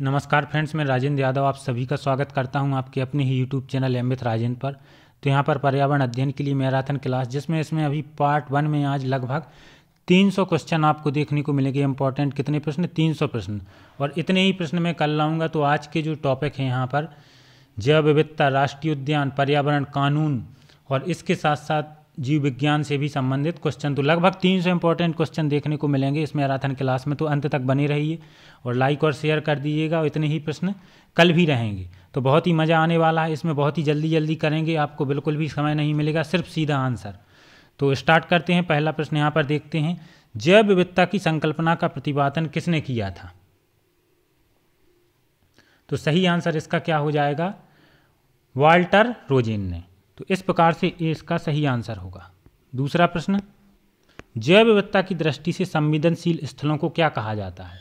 नमस्कार फ्रेंड्स, मैं राजेंद्र यादव आप सभी का स्वागत करता हूं आपके अपने ही YouTube channel M with Rajendra पर। तो यहां पर पर्यावरण अध्ययन के लिए मैराथन क्लास, जिसमें इसमें अभी पार्ट 1 में आज लगभग 300 क्वेश्चन आपको देखने को मिलेंगे। इंपॉर्टेंट कितने प्रश्न? 300 प्रश्न। और इतने ही प्रश्न मैं कल लाऊंगा। तो आज के जो टॉपिक हैं यहाँ पर जैव विविधता, राष्ट्रीय उद्यान, पर्यावरण कानून और इसके साथ साथ जीव विज्ञान से भी संबंधित क्वेश्चन, तो लगभग 300 इंपॉर्टेंट क्वेश्चन देखने को मिलेंगे इस मैराथन क्लास में। तो अंत तक बने रहिए और लाइक और शेयर कर दीजिएगा। और इतने ही प्रश्न कल भी रहेंगे, तो बहुत ही मज़ा आने वाला है। इसमें बहुत ही जल्दी करेंगे, आपको बिल्कुल भी समय नहीं मिलेगा, सिर्फ सीधा आंसर। तो स्टार्ट करते हैं। पहला प्रश्न यहाँ पर देखते हैं, जैव विविधता की संकल्पना का प्रतिपादन किसने किया था? तो सही आंसर इसका क्या हो जाएगा? वाल्टर रोजेन ने। तो इस प्रकार से ये इसका सही आंसर होगा। दूसरा प्रश्न, जैव विविधता की दृष्टि से संवेदनशील स्थलों को क्या कहा जाता है?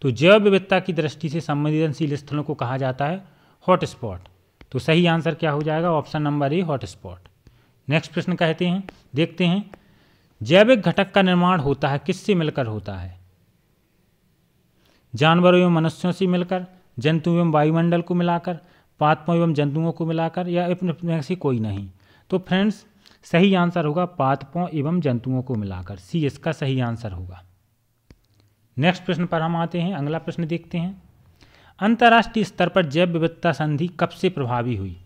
तो जैव विविधता की दृष्टि से संवेदनशील स्थलों को कहा जाता है हॉटस्पॉट। तो सही आंसर क्या हो जाएगा? Option number A, hotspot. Next प्रश्न कहते हैं, देखते हैं, जैविक घटक का निर्माण होता है किससे मिलकर होता है? जानवरों एवं मनुष्यों से मिलकर, जंतु एवं वायुमंडल को मिलाकर, पादपों एवं जंतुओं को मिलाकर, या इनमें से कोई नहीं। तो फ्रेंड्स सही आंसर होगा पादपों एवं जंतुओं को मिलाकर। सी इसका सही आंसर होगा। नेक्स्ट प्रश्न पर हम आते हैं। अगला प्रश्न देखते हैं, अंतर्राष्ट्रीय स्तर पर जैव विविधता संधि कब से प्रभावी हुई?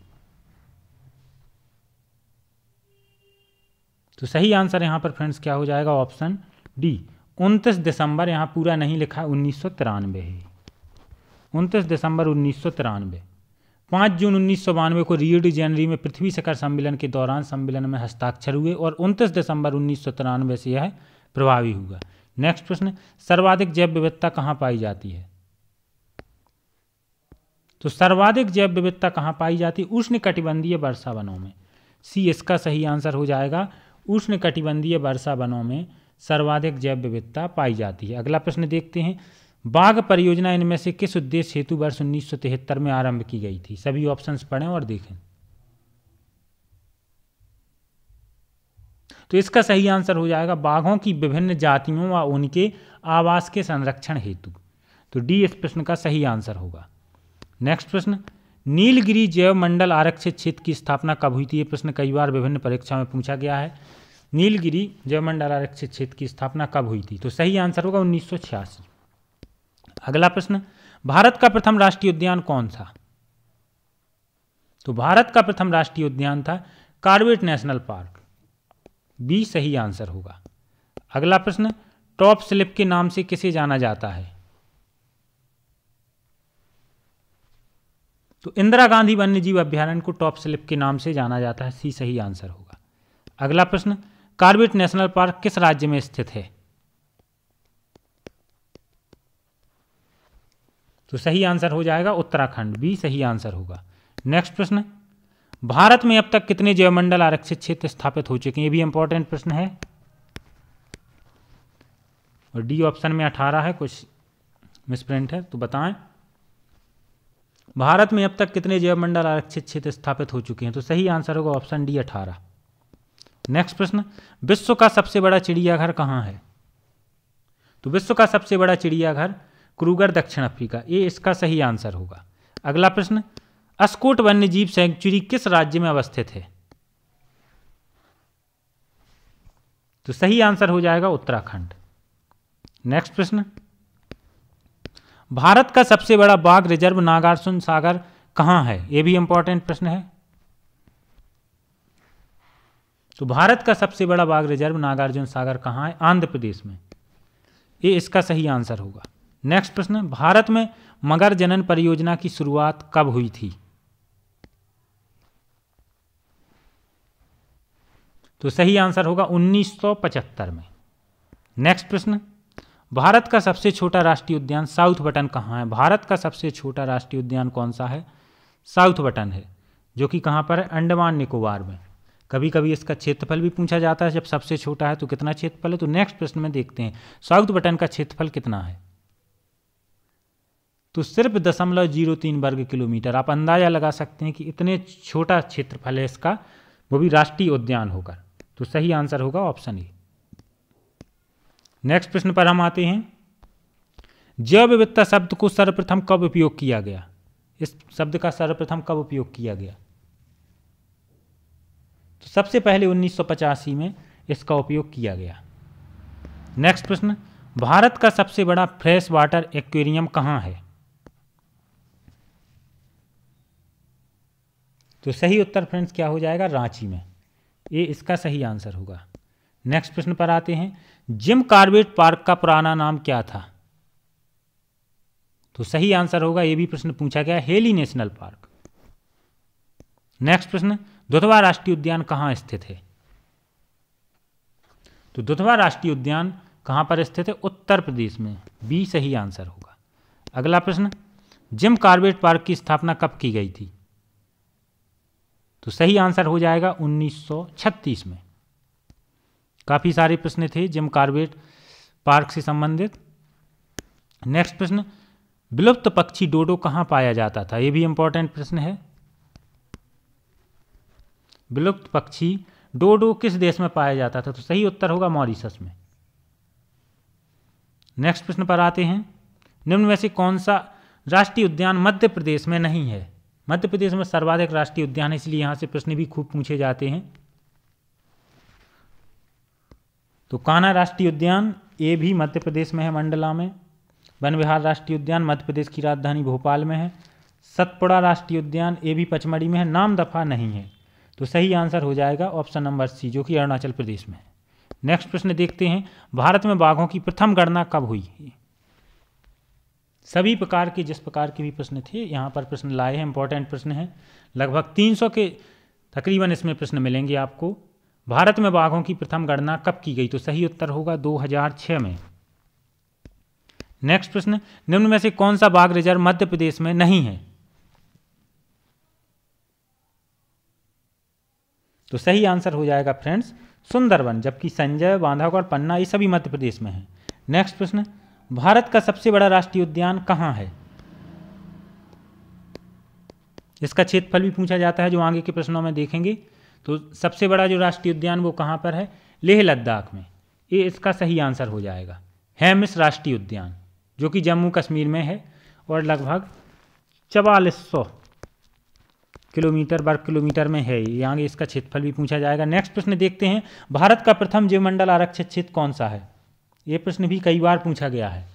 तो सही आंसर यहाँ पर फ्रेंड्स क्या हो जाएगा? ऑप्शन डी, 29 दिसंबर। यहाँ पूरा नहीं लिखा, 1993 है। 29 दिसंबर 1993। 5 जून 1992 को रियो डी जेनेरो में पृथ्वी शिखर सम्मेलन के दौरान सम्मेलन में हस्ताक्षर हुए और 29 दिसंबर 1993 से यह प्रभावी हुआ। नेक्स्ट प्रश्न, सर्वाधिक जैव विविधता कहाँ पाई जाती है? तो सर्वाधिक जैव विविधता कहाँ पाई जाती है? उष्णकटिबंधीय वर्षा वनों में। सी इसका सही आंसर हो जाएगा। उष्णकटिबंधीय वर्षा वनों में सर्वाधिक जैव विविधता पाई जाती है। अगला प्रश्न देखते हैं, बाघ परियोजना इनमें से किस उद्देश्य हेतु वर्ष 1973 में आरंभ की गई थी? सभी ऑप्शंस पढ़ें और देखें। तो इसका सही आंसर हो जाएगा बाघों की विभिन्न जातियों व उनके आवास के संरक्षण हेतु। तो डी इस प्रश्न का सही आंसर होगा। नेक्स्ट प्रश्न, नीलगिरी जैव मंडल आरक्षित क्षेत्र की स्थापना कब हुई थी? ये प्रश्न कई बार विभिन्न परीक्षाओं में पूछा गया है। नीलगिरी जैव मंडल आरक्षित क्षेत्र की स्थापना कब हुई थी? तो सही आंसर होगा 1986। अगला प्रश्न, भारत का प्रथम राष्ट्रीय उद्यान कौन था? तो भारत का प्रथम राष्ट्रीय उद्यान था कॉर्बेट नेशनल पार्क। बी सही आंसर होगा। अगला प्रश्न, टॉप स्लिप के नाम से किसे जाना जाता है? तो इंदिरा गांधी वन्यजीव अभयारण्य को टॉप स्लिप के नाम से जाना जाता है। सी सही आंसर होगा। अगला प्रश्न, कॉर्बेट नेशनल पार्क किस राज्य में स्थित है? तो सही आंसर हो जाएगा उत्तराखंड। बी सही आंसर होगा। नेक्स्ट प्रश्न, भारत में अब तक कितने जैवमंडल आरक्षित क्षेत्र स्थापित हो चुके हैं? ये भी इंपॉर्टेंट प्रश्न है। और डी ऑप्शन में 18 है, कुछ मिसप्रिंट है, तो बताएं भारत में अब तक कितने जैवमंडल आरक्षित क्षेत्र स्थापित हो चुके हैं? तो सही आंसर होगा ऑप्शन डी 18। नेक्स्ट प्रश्न, विश्व का सबसे बड़ा चिड़ियाघर कहाँ है? तो विश्व का सबसे बड़ा चिड़ियाघर क्रूगर, दक्षिण अफ्रीका। ये इसका सही आंसर होगा। अगला प्रश्न, अस्कोट वन्यजीव सेंचुरी किस राज्य में अवस्थित है? तो सही आंसर हो जाएगा उत्तराखंड। नेक्स्ट प्रश्न, भारत का सबसे बड़ा बाघ रिजर्व नागार्जुन सागर कहां है? यह भी इंपॉर्टेंट प्रश्न है। तो भारत का सबसे बड़ा बाघ रिजर्व नागार्जुन सागर कहां है? आंध्र प्रदेश में। ये इसका सही आंसर होगा। नेक्स्ट प्रश्न, भारत में मगर जनन परियोजना की शुरुआत कब हुई थी? तो सही आंसर होगा 1975 में। नेक्स्ट प्रश्न, भारत का सबसे छोटा राष्ट्रीय उद्यान साउथ बटन कहाँ है? भारत का सबसे छोटा राष्ट्रीय उद्यान कौन सा है? साउथ बटन है, जो कि कहाँ पर है? अंडमान निकोबार में। कभी कभी इसका क्षेत्रफल भी पूछा जाता है, जब सबसे छोटा है तो कितना क्षेत्रफल है। तो नेक्स्ट प्रश्न में देखते हैं साउथ बटन का क्षेत्रफल कितना है। तो सिर्फ 0.03 वर्ग किलोमीटर। आप अंदाजा लगा सकते हैं कि इतने छोटा क्षेत्रफल है इसका, वो भी राष्ट्रीय उद्यान होकर। तो सही आंसर होगा ऑप्शन ए। नेक्स्ट प्रश्न पर हम आते हैं, जैव विविधता शब्द को सर्वप्रथम कब उपयोग किया गया? इस शब्द का सर्वप्रथम कब उपयोग किया गया? तो सबसे पहले 1985 में इसका उपयोग किया गया। नेक्स्ट प्रश्न, भारत का सबसे बड़ा फ्रेश वाटर एक्वेरियम कहाँ है? तो सही उत्तर फ्रेंड्स क्या हो जाएगा? रांची में। ये इसका सही आंसर होगा। नेक्स्ट प्रश्न पर आते हैं, जिम कॉर्बेट पार्क का पुराना नाम क्या था? तो सही आंसर होगा, ये भी प्रश्न पूछा गया, हेली नेशनल पार्क। नेक्स्ट प्रश्न, दुधवा राष्ट्रीय उद्यान कहाँ स्थित है? तो दुधवा राष्ट्रीय उद्यान कहाँ पर स्थित है? उत्तर प्रदेश में। बी सही आंसर होगा। अगला प्रश्न, जिम कॉर्बेट पार्क की स्थापना कब की गई थी? तो सही आंसर हो जाएगा 1936 में। काफ़ी सारे प्रश्न थे जिम कॉर्बेट पार्क से संबंधित। नेक्स्ट प्रश्न, विलुप्त पक्षी डोडो कहाँ पाया जाता था? ये भी इंपॉर्टेंट प्रश्न है। विलुप्त पक्षी डोडो किस देश में पाया जाता था? तो सही उत्तर होगा मॉरिशस में। नेक्स्ट प्रश्न पर आते हैं, निम्न में से कौन सा राष्ट्रीय उद्यान मध्य प्रदेश में नहीं है? मध्य प्रदेश में सर्वाधिक राष्ट्रीय उद्यान है, इसलिए यहां से प्रश्न भी खूब पूछे जाते हैं। तो कान्हा राष्ट्रीय उद्यान ये भी मध्य प्रदेश में है, मंडला में। वन विहार राष्ट्रीय उद्यान मध्य प्रदेश की राजधानी भोपाल में है। सतपुड़ा राष्ट्रीय उद्यान ये भी पचमढ़ी में है। नामदफा नहीं है। तो सही आंसर हो जाएगा ऑप्शन नंबर सी, जो कि अरुणाचल प्रदेश में है। नेक्स्ट प्रश्न देखते हैं, भारत में बाघों की प्रथम गणना कब हुई? सभी प्रकार के जिस प्रकार के भी प्रश्न थे यहाँ पर प्रश्न लाए हैं, इंपॉर्टेंट प्रश्न हैं। लगभग 300 के तकरीबन इसमें प्रश्न मिलेंगे आपको। भारत में बाघों की प्रथम गणना कब की गई? तो सही उत्तर होगा 2006 में। नेक्स्ट प्रश्न, निम्न में से कौन सा बाघ रिजर्व मध्य प्रदेश में नहीं है? तो सही आंसर हो जाएगा फ्रेंड्स सुंदरवन, जबकि संजय, बांधवगढ़, पन्ना ये सभी मध्य प्रदेश में है। नेक्स्ट प्रश्न, भारत का सबसे बड़ा राष्ट्रीय उद्यान कहाँ है? इसका क्षेत्रफल भी पूछा जाता है, जो आगे के प्रश्नों में देखेंगे। तो सबसे बड़ा जो राष्ट्रीय उद्यान वो कहाँ पर है? लेह लद्दाख में। ये इसका सही आंसर हो जाएगा। हेमिस राष्ट्रीय उद्यान, जो कि जम्मू कश्मीर में है और लगभग 4400 वर्ग किलोमीटर में है। यहाँ इसका क्षेत्रफल भी पूछा जाएगा। नेक्स्ट प्रश्न देखते हैं, भारत का प्रथम जीवमंडल आरक्षित क्षेत्र कौन सा है? ये प्रश्न भी कई बार पूछा गया है।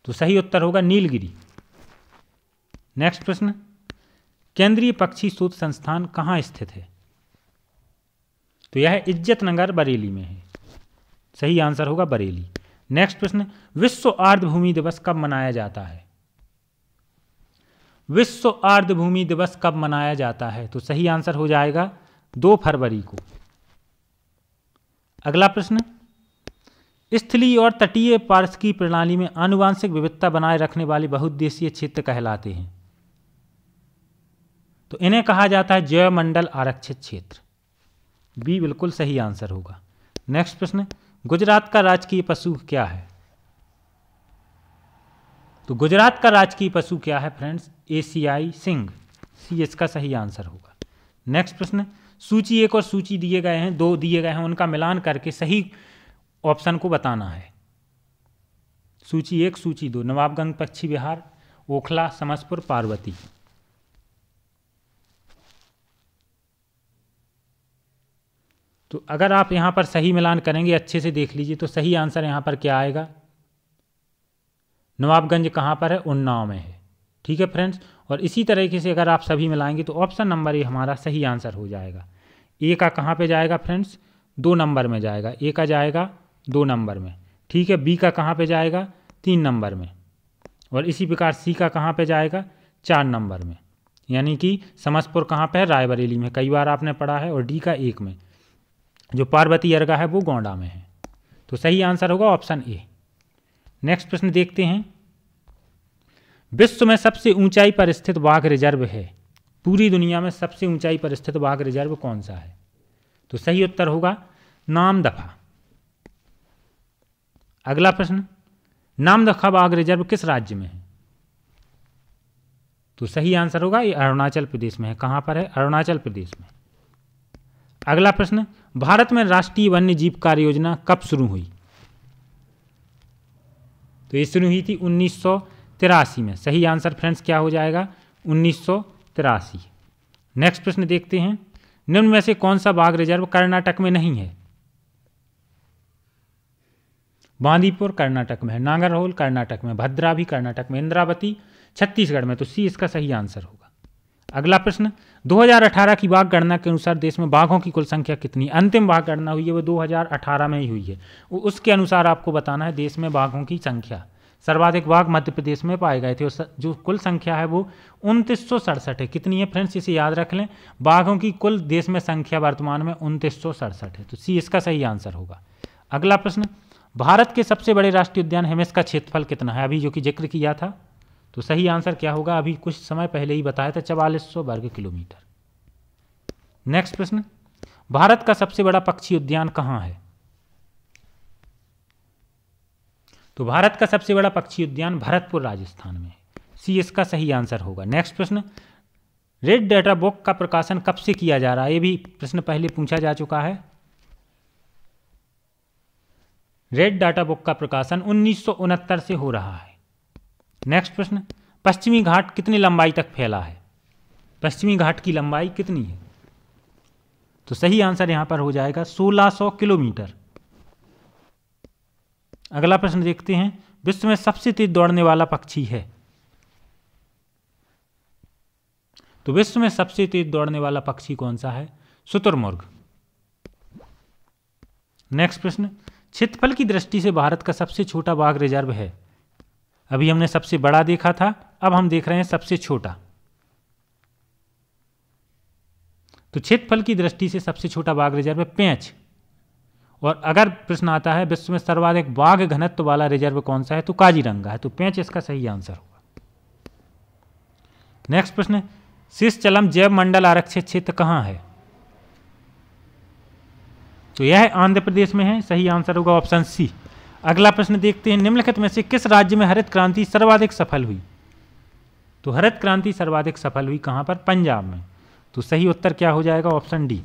तो सही उत्तर होगा नीलगिरी। नेक्स्ट प्रश्न, केंद्रीय पक्षी शोध संस्थान कहाँ स्थित है? तो यह इज्जतनगर बरेली में है। सही आंसर होगा बरेली। नेक्स्ट प्रश्न, विश्व आर्द्रभूमि दिवस कब मनाया जाता है? विश्व आर्द्रभूमि दिवस कब मनाया जाता है? तो सही आंसर हो जाएगा 2 फरवरी को। अगला प्रश्न, स्थलीय और तटीय पारिस्थितिकी प्रणाली में आनुवांशिक विविधता बनाए रखने वाले बहुउद्देशीय क्षेत्र कहलाते हैं। तो इन्हें कहा जाता है जैव मंडल आरक्षित क्षेत्र। बी बिल्कुल सही आंसर होगा। नेक्स्ट प्रश्न, गुजरात का राजकीय पशु क्या है? तो गुजरात का राजकीय पशु क्या है फ्रेंड्स? एशियाई सिंह। सी इसका सही आंसर होगा। नेक्स्ट प्रश्न, सूची 1 और सूची दिए गए हैं, 2 दिए गए हैं, उनका मिलान करके सही ऑप्शन को बताना है। सूची 1, सूची 2, नवाबगंज पक्षी विहार, ओखला, समसपुर, पार्वती। तो अगर आप यहाँ पर सही मिलान करेंगे, अच्छे से देख लीजिए, तो सही आंसर यहाँ पर क्या आएगा? नवाबगंज कहाँ पर है? उन्नाव में है। ठीक है फ्रेंड्स। और इसी तरीके से अगर आप सभी मिलाएंगे तो ऑप्शन नंबर ए हमारा सही आंसर हो जाएगा। ए का कहाँ पे जाएगा फ्रेंड्स? 2 नंबर में जाएगा। ए का जाएगा 2 नंबर में। ठीक है। बी का कहाँ पे जाएगा? 3 नंबर में। और इसी प्रकार सी का कहाँ पे जाएगा? 4 नंबर में। यानी कि समसपुर कहाँ पे है? रायबरेली में, कई बार आपने पढ़ा है। और डी का 1 में। जो पार्वती अर्गा है वो गोंडा में है। तो सही आंसर होगा ऑप्शन ए। नेक्स्ट प्रश्न देखते हैं, विश्व में सबसे ऊंचाई पर स्थित बाघ रिजर्व है, पूरी दुनिया में सबसे ऊंचाई पर स्थित बाघ रिजर्व कौन सा है? तो सही उत्तर होगा नामदफा। अगला प्रश्न, नामदफा बाघ रिजर्व किस राज्य में है? तो सही आंसर होगा ये अरुणाचल प्रदेश में है। कहां पर है? अरुणाचल प्रदेश में। अगला प्रश्न, भारत में राष्ट्रीय वन्य जीव कार्य योजना कब शुरू हुई? तो ये शुरू हुई थी 1983 में। सही आंसर फ्रेंड्स क्या हो जाएगा? 1983। नेक्स्ट प्रश्न देखते हैं, निम्न में से कौन सा बाघ रिजर्व कर्नाटक में नहीं है? बांदीपुर कर्नाटक में है, नागरहोल कर्नाटक में, भद्रा भी कर्नाटक में, इंद्रावती छत्तीसगढ़ में। तो सी इसका सही आंसर होगा। अगला प्रश्न, 2018 की बाघ गणना के अनुसार देश में बाघों की कुल संख्या कितनी? अंतिम बाघ गणना हुई है वो 2018 में ही हुई है। उसके अनुसार आपको बताना है देश में बाघों की संख्या। सर्वाधिक बाघ मध्य प्रदेश में पाए गए थे और जो कुल संख्या है वो 2967 है। कितनी है फ्रेंड्स? इसे याद रख लें, बाघों की कुल देश में संख्या वर्तमान में 2967 है। तो सी इसका सही आंसर होगा। अगला प्रश्न, भारत के सबसे बड़े राष्ट्रीय उद्यान हिमेश का क्षेत्रफल कितना है? अभी जो कि जिक्र किया था। तो सही आंसर क्या होगा? अभी कुछ समय पहले ही बताया था, 4400 वर्ग किलोमीटर। नेक्स्ट प्रश्न, भारत का सबसे बड़ा पक्षी उद्यान कहाँ है? तो भारत का सबसे बड़ा पक्षी उद्यान भरतपुर राजस्थान में है। सी इसका सही आंसर होगा। नेक्स्ट प्रश्न, रेड डाटा बुक का प्रकाशन कब से किया जा रहा है? ये भी प्रश्न पहले पूछा जा चुका है। रेड डाटा बुक का प्रकाशन 1969 से हो रहा है। नेक्स्ट प्रश्न, पश्चिमी घाट कितनी लंबाई तक फैला है? पश्चिमी घाट की लंबाई कितनी है? तो सही आंसर यहां पर हो जाएगा 1600 किलोमीटर। अगला प्रश्न देखते हैं, विश्व में सबसे तेज दौड़ने वाला पक्षी है? तो विश्व में सबसे तेज दौड़ने वाला पक्षी कौन सा है? शुतुरमुर्ग। नेक्स्ट प्रश्न, क्षेत्रफल की दृष्टि से भारत का सबसे छोटा बाघ रिजर्व है? अभी हमने सबसे बड़ा देखा था, अब हम देख रहे हैं सबसे छोटा। तो क्षेत्रफल की दृष्टि से सबसे छोटा बाघ रिजर्व है पेंच। और अगर प्रश्न आता है विश्व में सर्वाधिक बाघ घनत्व वाला रिजर्व कौन सा है? तो काजीरंगा है। तो पेंच इसका सही आंसर होगा। नेक्स्ट प्रश्न, सिसचलम जैव मंडल आरक्षित क्षेत्र कहां है? तो यह आंध्र प्रदेश में है। सही आंसर होगा ऑप्शन सी। अगला प्रश्न देखते हैं, निम्नलिखित में से किस राज्य में हरित क्रांति सर्वाधिक सफल हुई? तो हरित क्रांति सर्वाधिक सफल हुई कहां पर? पंजाब में। तो सही उत्तर क्या हो जाएगा? Option D.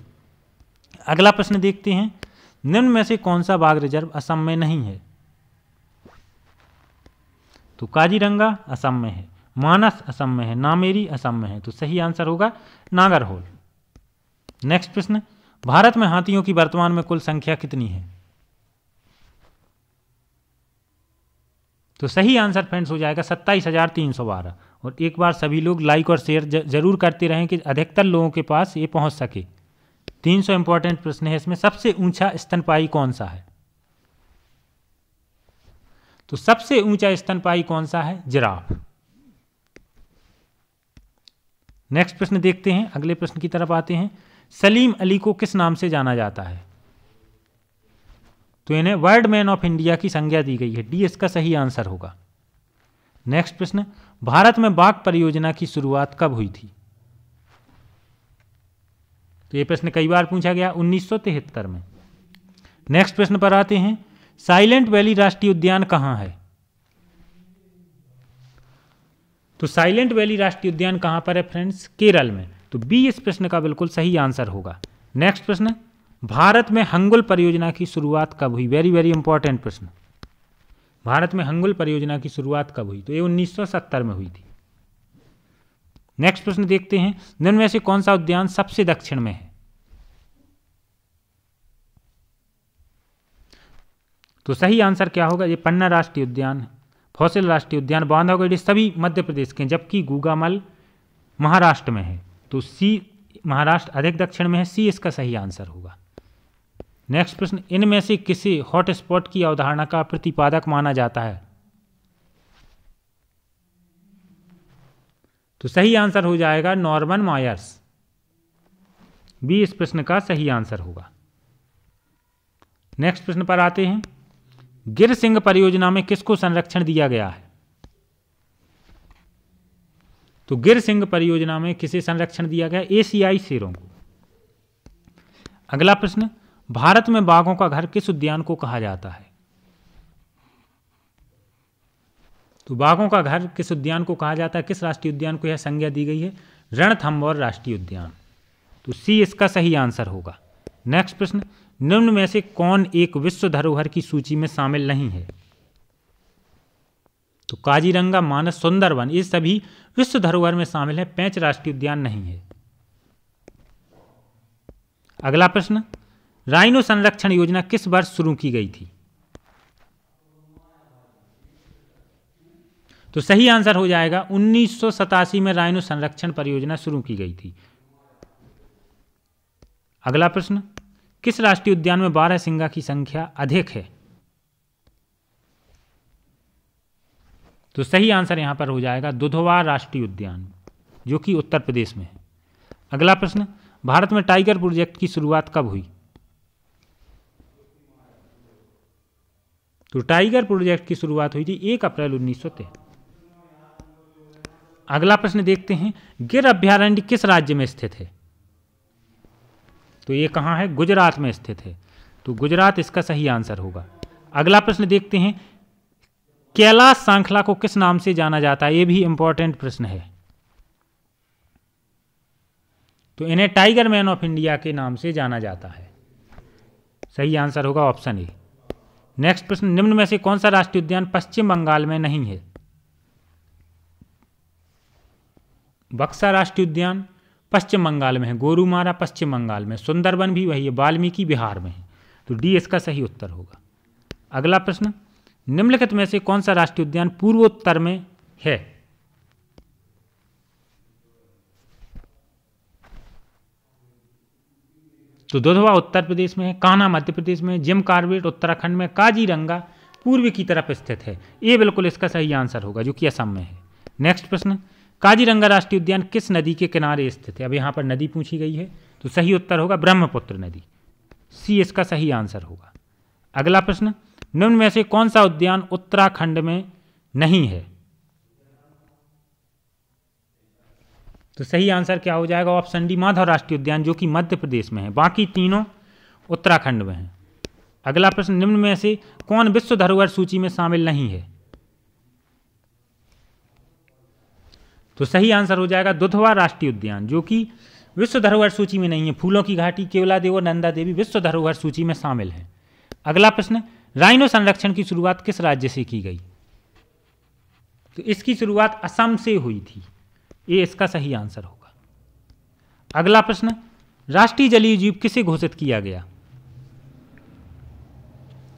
अगला प्रश्न देखते हैं, निम्न में से कौन सा बाघ रिजर्व असम में नहीं है? तो काजीरंगा असम में है, मानस असम में है, नामेरी असम में है। तो सही आंसर होगा नागरहोल। नेक्स्ट प्रश्न, भारत में हाथियों की वर्तमान में कुल संख्या कितनी है? तो सही आंसर फ्रेंड्स हो जाएगा 27,312। और एक बार सभी लोग लाइक और शेयर जरूर करते रहें कि अधिकतर लोगों के पास ये पहुंच सके। 300 इंपॉर्टेंट प्रश्न है इसमें। सबसे ऊंचा स्तनपायी कौन सा है? तो सबसे ऊंचा स्तनपायी कौन सा है? जिराफ। नेक्स्ट प्रश्न देखते हैं, अगले प्रश्न की तरफ आते हैं, सलीम अली को किस नाम से जाना जाता है? तो इन्हें वर्ल्ड मैन ऑफ इंडिया की संज्ञा दी गई है। डी इसका सही आंसर होगा। नेक्स्ट प्रश्न, भारत में बाघ परियोजना की शुरुआत कब हुई थी? तो यह प्रश्न कई बार पूछा गया, 1973 में। नेक्स्ट प्रश्न पर आते हैं, साइलेंट वैली राष्ट्रीय उद्यान कहां है? तो साइलेंट वैली राष्ट्रीय उद्यान कहां पर है फ्रेंड्स? केरल में। तो बी इस प्रश्न का बिल्कुल सही आंसर होगा। नेक्स्ट प्रश्न, भारत में हंगुल परियोजना की शुरुआत कब हुई? वेरी वेरी इंपॉर्टेंट प्रश्न। भारत में हंगुल परियोजना की शुरुआत कब हुई? तो ये 1970 में हुई थी। नेक्स्ट प्रश्न देखते हैं, निम्न में से कौन सा उद्यान सबसे दक्षिण में है? तो सही आंसर क्या होगा? ये पन्ना राष्ट्रीय उद्यान, फॉसिल राष्ट्रीय उद्यान, बांधवगढ़, सभी मध्य प्रदेश के, जबकि गूगामल महाराष्ट्र में है। तो सी महाराष्ट्र अधिक दक्षिण में है। सी इसका सही आंसर होगा। नेक्स्ट प्रश्न, इनमें से किसे हॉटस्पॉट की अवधारणा का प्रतिपादक माना जाता है? तो सही आंसर हो जाएगा नॉर्मन मायर्स। बी इस प्रश्न का सही आंसर होगा। नेक्स्ट प्रश्न पर आते हैं, गिर सिंह परियोजना में किसको संरक्षण दिया गया है? तो गिर सिंह परियोजना में किसे संरक्षण दिया गया? एशियाई शेरों को। अगला प्रश्न, भारत में बाघों का घर किस उद्यान को कहा जाता है? तो बाघों का घर किस उद्यान को कहा जाता है? किस राष्ट्रीय उद्यान को यह संज्ञा दी गई है? रणथंभौर राष्ट्रीय उद्यान। तो सी इसका सही आंसर होगा। नेक्स्ट प्रश्न, निम्न में से कौन एक विश्व धरोहर की सूची में शामिल नहीं है? तो काजीरंगा, मानस, सुंदरवन ये सभी विश्व धरोहर में शामिल है, 5 राष्ट्रीय उद्यान नहीं है। अगला प्रश्न, राइनो संरक्षण योजना किस वर्ष शुरू की गई थी? तो सही आंसर हो जाएगा 1987 में राइनो संरक्षण परियोजना शुरू की गई थी। अगला प्रश्न, किस राष्ट्रीय उद्यान में बारहसिंगा की संख्या अधिक है? तो सही आंसर यहां पर हो जाएगा दुधवा राष्ट्रीय उद्यान, जो कि उत्तर प्रदेश में है। अगला प्रश्न, भारत में टाइगर प्रोजेक्ट की शुरुआत कब हुई? तो टाइगर प्रोजेक्ट की शुरुआत हुई थी 1 अप्रैल 1973। अगला प्रश्न देखते हैं, गिर अभयारण्य किस राज्य में स्थित है? तो ये कहाँ है? गुजरात में स्थित है, तो गुजरात इसका सही आंसर होगा। अगला प्रश्न देखते हैं, कैलाश सांखला को किस नाम से जाना जाता है? ये भी इंपॉर्टेंट प्रश्न है। तो इन्हें टाइगर मैन ऑफ इंडिया के नाम से जाना जाता है। सही आंसर होगा ऑप्शन ए। नेक्स्ट प्रश्न, निम्न में से कौन सा राष्ट्रीय उद्यान पश्चिम बंगाल में नहीं है? बक्सा राष्ट्रीय उद्यान पश्चिम बंगाल में है, गोरुमारा पश्चिम बंगाल में, सुंदरबन भी वही है, वाल्मीकि बिहार में है, तो डी इसका सही उत्तर होगा। अगला प्रश्न, निम्नलिखित में से कौन सा राष्ट्रीय उद्यान पूर्वोत्तर में है? तो दुधवा उत्तर प्रदेश में है, कान्हा मध्य प्रदेश में, जिम कॉर्बेट उत्तराखंड में, काजीरंगा पूर्व की तरफ स्थित है। ये बिल्कुल इसका सही आंसर होगा, जो कि असम में है। नेक्स्ट प्रश्न, काजीरंगा राष्ट्रीय उद्यान किस नदी के किनारे स्थित है? अब यहाँ पर नदी पूछी गई है, तो सही उत्तर होगा ब्रह्मपुत्र नदी, सी इसका सही आंसर होगा। अगला प्रश्न, निम्न में से कौन सा उद्यान उत्तराखंड में नहीं है? तो सही आंसर क्या हो जाएगा? ऑप्शन डी, माधव राष्ट्रीय उद्यान, जो कि मध्य प्रदेश में है, बाकी तीनों उत्तराखंड में हैं। अगला प्रश्न, निम्न में से कौन विश्व धरोहर सूची में शामिल नहीं है? तो सही आंसर हो जाएगा दुधवा राष्ट्रीय उद्यान, जो कि विश्व धरोहर सूची में नहीं है। फूलों की घाटी, केवलादेव और नंदा देवी विश्व धरोहर सूची में शामिल है। अगला प्रश्न, राइनो संरक्षण की शुरुआत किस राज्य से की गई? तो इसकी शुरुआत असम से हुई थी, ये इसका सही आंसर होगा। अगला प्रश्न, राष्ट्रीय जलीय जीव किसे घोषित किया गया?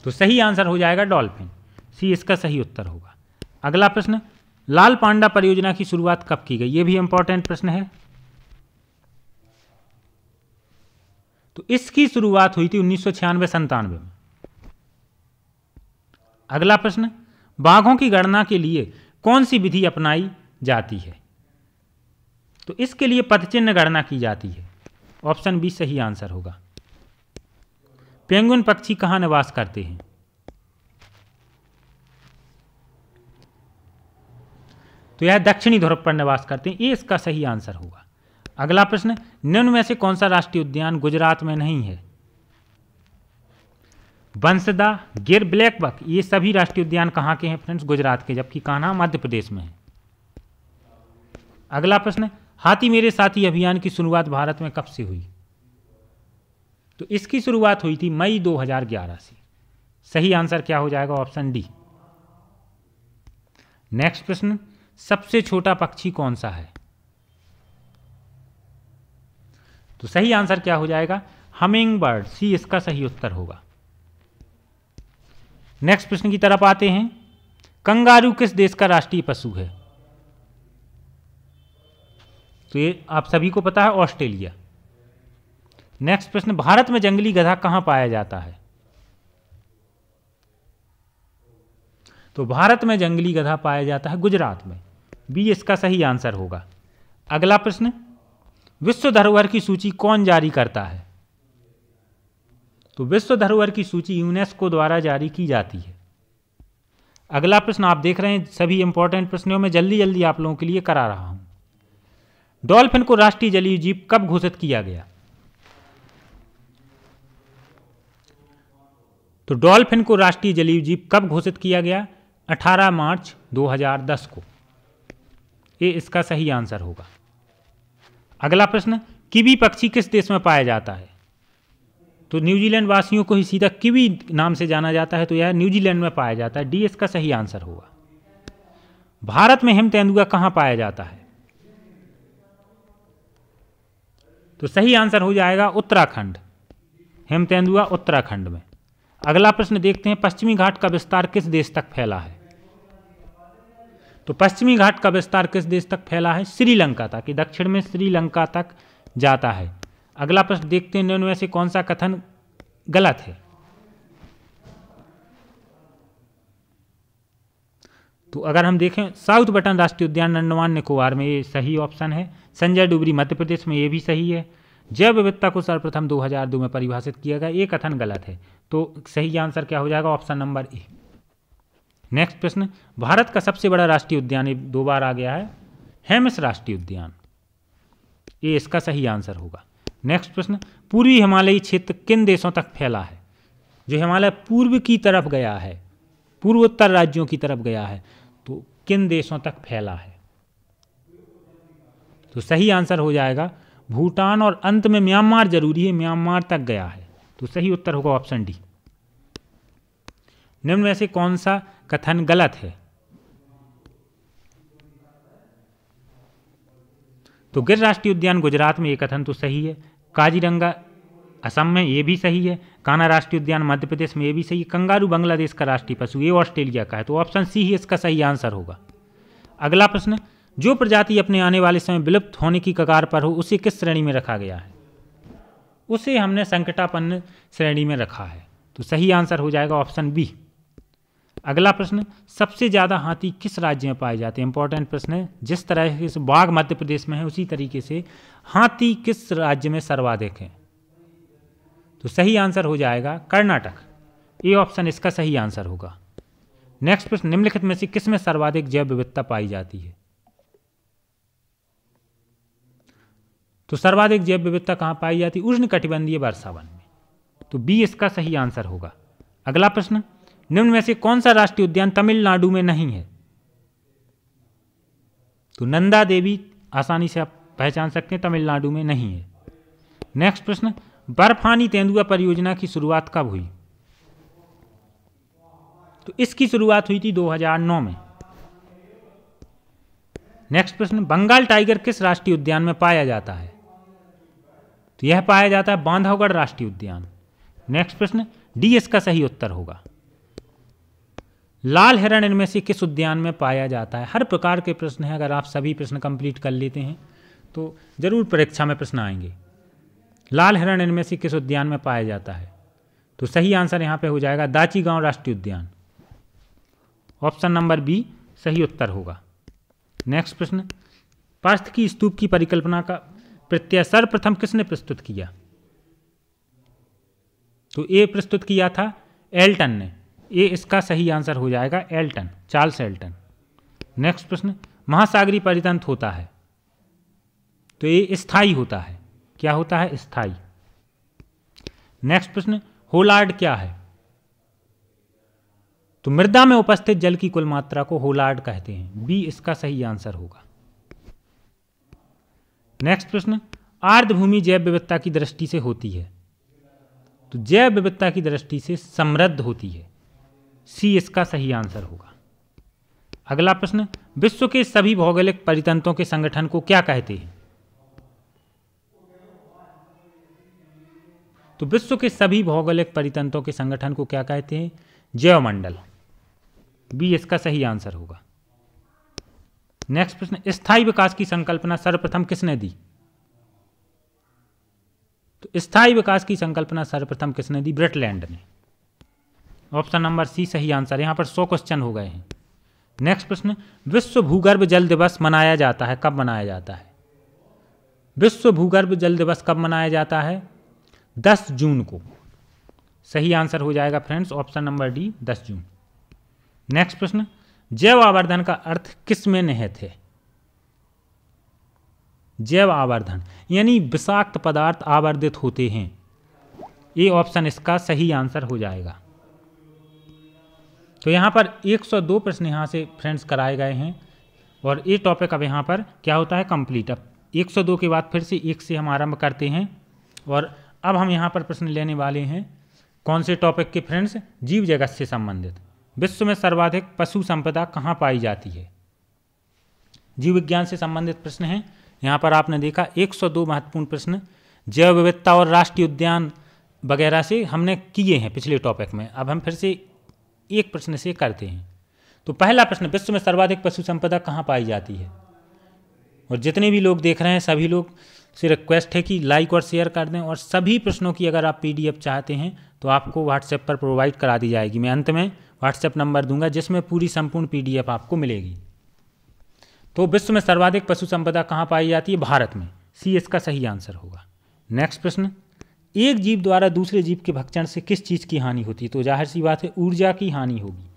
तो सही आंसर हो जाएगा डॉल्फिन, सी इसका सही उत्तर होगा। अगला प्रश्न, लाल पांडा परियोजना की शुरुआत कब की गई? यह भी इंपॉर्टेंट प्रश्न है। तो इसकी शुरुआत हुई थी 1996-97 में। अगला प्रश्न, बाघों की गणना के लिए कौन सी विधि अपनाई जाती है? तो इसके लिए पदचिह्न गणना की जाती है, ऑप्शन बी सही आंसर होगा। पेंगुइन पक्षी कहाँ निवास करते हैं? तो यह दक्षिणी ध्रुव पर निवास करते हैं, ये इसका सही आंसर होगा। अगला प्रश्न, निम्न में से कौन सा राष्ट्रीय उद्यान गुजरात में नहीं है? बंसदा, गिर, ब्लैक बक ये सभी राष्ट्रीय उद्यान कहाँ के हैं फ्रेंड्स? गुजरात के, जबकि कान्हा मध्य प्रदेश में है। अगला प्रश्न, हाथी मेरे साथी अभियान की शुरुआत भारत में कब से हुई? तो इसकी शुरुआत हुई थी मई 2011 से। सही आंसर क्या हो जाएगा? Option D. नेक्स्ट प्रश्न, सबसे छोटा पक्षी कौन सा है? तो सही आंसर क्या हो जाएगा? हमिंग बर्ड, सी इसका सही उत्तर होगा। नेक्स्ट प्रश्न की तरफ आते हैं, कंगारू किस देश का राष्ट्रीय पशु है? तो ये आप सभी को पता है, ऑस्ट्रेलिया। नेक्स्ट प्रश्न, भारत में जंगली गधा कहां पाया जाता है? तो भारत में जंगली गधा पाया जाता है गुजरात में, बी इसका सही आंसर होगा। अगला प्रश्न, विश्व धरोहर की सूची कौन जारी करता है? तो विश्व धरोहर की सूची यूनेस्को द्वारा जारी की जाती है। अगला प्रश्न आप देख रहे हैं, सभी इंपॉर्टेंट प्रश्नों में जल्दी जल्दी आप लोगों के लिए करा रहा हूं। डॉल्फिन को राष्ट्रीय जलीय जीव कब घोषित किया गया? तो डॉल्फिन को राष्ट्रीय जलीय जीव कब घोषित किया गया? 18 मार्च 2010 को, ये इसका सही आंसर होगा। अगला प्रश्न, किवी पक्षी किस देश में पाया जाता है? तो न्यूजीलैंड वासियों को ही सीधा किवी नाम से जाना जाता है, तो यह न्यूजीलैंड में पाया जाता है, डी इसका सही आंसर होगा। भारत में हिम तेंदुआ कहाँ पाया जाता है? तो सही आंसर हो जाएगा उत्तराखंड। हिम तेंदुआ उत्तराखंड में। अगला प्रश्न देखते हैं, पश्चिमी घाट का विस्तार किस देश तक फैला है? तो पश्चिमी घाट का विस्तार किस देश तक फैला है? श्रीलंका तक। ये दक्षिण में श्रीलंका तक जाता है। अगला प्रश्न देखते हैं, निम्न में से कौन सा कथन गलत है? तो अगर हम देखें, साउथ बटन राष्ट्रीय उद्यान अंडमान निकोबार में, ये सही ऑप्शन है। संजय डुबरी मध्य प्रदेश में, ये भी सही है। जैव विविधता को सर्वप्रथम 2002 में परिभाषित किया गया, ये कथन गलत है। तो सही आंसर क्या हो जाएगा? Option number A. नेक्स्ट प्रश्न, भारत का सबसे बड़ा राष्ट्रीय उद्यान, ये 2 बार आ गया है, हेमिस राष्ट्रीय उद्यान, ये इसका सही आंसर होगा। नेक्स्ट प्रश्न, पूर्वी हिमालयी क्षेत्र किन देशों तक फैला है? जो हिमालय पूर्व की तरफ गया है, पूर्वोत्तर राज्यों की तरफ गया है, तो किन देशों तक फैला है? तो सही आंसर हो जाएगा भूटान, और अंत में म्यांमार जरूरी है, म्यांमार तक गया है। तो सही उत्तर होगा ऑप्शन डी। निम्न में से कौन सा कथन गलत है? तो गिर राष्ट्रीय उद्यान गुजरात में, ये कथन तो सही है। काजीरंगा असम में, ये भी सही है। कान्हा राष्ट्रीय उद्यान मध्य प्रदेश में, ये भी सही है। कंगारू बांग्लादेश का राष्ट्रीय पशु, ये ऑस्ट्रेलिया का है। तो ऑप्शन सी ही इसका सही आंसर होगा। अगला प्रश्न, जो प्रजाति अपने आने वाले समय विलुप्त होने की कगार पर हो, उसे किस श्रेणी में रखा गया है? उसे हमने संकटापन्न श्रेणी में रखा है। तो सही आंसर हो जाएगा ऑप्शन बी। अगला प्रश्न, सबसे ज़्यादा हाथी किस राज्य में पाए जाते हैं? इंपॉर्टेंट प्रश्न है। जिस तरह से बाघ मध्य प्रदेश में है, उसी तरीके से हाथी किस राज्य में सर्वाधिक है? तो सही आंसर हो जाएगा कर्नाटक। ए ऑप्शन इसका सही आंसर होगा। नेक्स्ट प्रश्न, निम्नलिखित में से किस में सर्वाधिक जैव विविधता पाई जाती है? तो सर्वाधिक जैव विविधता कहाँ पाई जाती है? उष्णकटिबंधीय वर्षावन में। तो बी इसका सही आंसर होगा। अगला प्रश्न, निम्न में से कौन सा राष्ट्रीय उद्यान तमिलनाडु में नहीं है? तो नंदा देवी आसानी से आप पहचान सकते हैं, तमिलनाडु में नहीं है। नेक्स्ट प्रश्न, बर्फानी तेंदुआ परियोजना की शुरुआत कब हुई? तो इसकी शुरुआत हुई थी 2009 में। नेक्स्ट प्रश्न, बंगाल टाइगर किस राष्ट्रीय उद्यान में पाया जाता है? तो यह पाया जाता है बांधवगढ़ राष्ट्रीय उद्यान। नेक्स्ट प्रश्न, डी इसका सही उत्तर होगा। लाल हिरण इनमें से किस उद्यान में पाया जाता है? हर प्रकार के प्रश्न हैं, अगर आप सभी प्रश्न कंप्लीट कर लेते हैं तो जरूर परीक्षा में प्रश्न आएंगे। लाल हिरण इनमें से किस उद्यान में पाया जाता है? तो सही आंसर यहाँ पे हो जाएगा दाची गांव राष्ट्रीय उद्यान। ऑप्शन नंबर बी सही उत्तर होगा। नेक्स्ट प्रश्न, पार्थ की स्तूप की परिकल्पना का प्रत्यय सर्वप्रथम किसने प्रस्तुत किया? तो ए प्रस्तुत किया था एल्टन ने। ये इसका सही आंसर हो जाएगा एल्टन, चार्ल्स एल्टन। नेक्स्ट प्रश्न, महासागरीय परितंत्र होता है, तो ये स्थायी होता है। क्या होता है? स्थायी। नेक्स्ट प्रश्न, होलार्ड क्या है? तो मृदा में उपस्थित जल की कुल मात्रा को होलार्ड कहते हैं। बी इसका सही आंसर होगा। नेक्स्ट प्रश्न, आर्द्रभूमि जैव विविधता की दृष्टि से होती है, तो जैव विविधता की दृष्टि से समृद्ध होती है। सी इसका सही आंसर होगा। अगला प्रश्न, विश्व के सभी भौगोलिक परितंत्रों के संगठन को क्या कहते हैं? तो विश्व के सभी भौगोलिक परितंत्रों के संगठन को क्या कहते हैं? जैवमंडल। बी इसका सही आंसर होगा। नेक्स्ट प्रश्न, स्थायी विकास की संकल्पना सर्वप्रथम किसने दी? तो स्थायी विकास की संकल्पना सर्वप्रथम किसने दी? ब्रिटलैंड ने। ऑप्शन नंबर सी सही आंसर। यहां पर 100 क्वेश्चन हो गए हैं। नेक्स्ट प्रश्न, विश्व भूगर्भ जल दिवस मनाया जाता है, कब मनाया जाता है? विश्व भूगर्भ जल दिवस कब मनाया जाता है? 10 जून को। सही आंसर हो जाएगा फ्रेंड्स ऑप्शन नंबर डी 10 जून। नेक्स्ट प्रश्न, जैव आवर्धन का अर्थ किस में निहित है? जैव आवर्धन यानी विषाक्त पदार्थ आवर्धित होते हैं। ये ऑप्शन इसका सही आंसर हो जाएगा। तो यहाँ पर 102 प्रश्न यहाँ से फ्रेंड्स कराए गए हैं और ये टॉपिक अब यहाँ पर क्या होता है कंप्लीट। अब 102 के बाद फिर से 1 से हम आरंभ करते हैं और अब हम यहाँ पर प्रश्न लेने वाले हैं कौन से टॉपिक के फ्रेंड्स? जीव जगत से संबंधित। विश्व में सर्वाधिक पशु संपदा कहाँ पाई जाती है? जीव विज्ञान से संबंधित प्रश्न हैं। यहाँ पर आपने देखा 102 महत्वपूर्ण प्रश्न जैव विविधता और राष्ट्रीय उद्यान वगैरह से हमने किए हैं पिछले टॉपिक में। अब हम फिर से एक प्रश्न से करते हैं। तो पहला प्रश्न, विश्व में सर्वाधिक पशु संपदा कहाँ पाई जाती है? और जितने भी लोग देख रहे हैं सभी लोग से रिक्वेस्ट है कि लाइक और शेयर कर दें, और सभी प्रश्नों की अगर आप PDF चाहते हैं तो आपको व्हाट्सएप पर प्रोवाइड करा दी जाएगी। मैं अंत में व्हाट्सएप नंबर दूंगा जिसमें पूरी संपूर्ण PDF आपको मिलेगी। तो विश्व में सर्वाधिक पशु संपदा कहाँ पाई जाती है? भारत में। सी इसका सही आंसर होगा। नेक्स्ट प्रश्न, एक जीव द्वारा दूसरे जीव के भक्षण से किस चीज़ की हानि होती है? तो जाहिर सी बात है ऊर्जा की हानि होगी।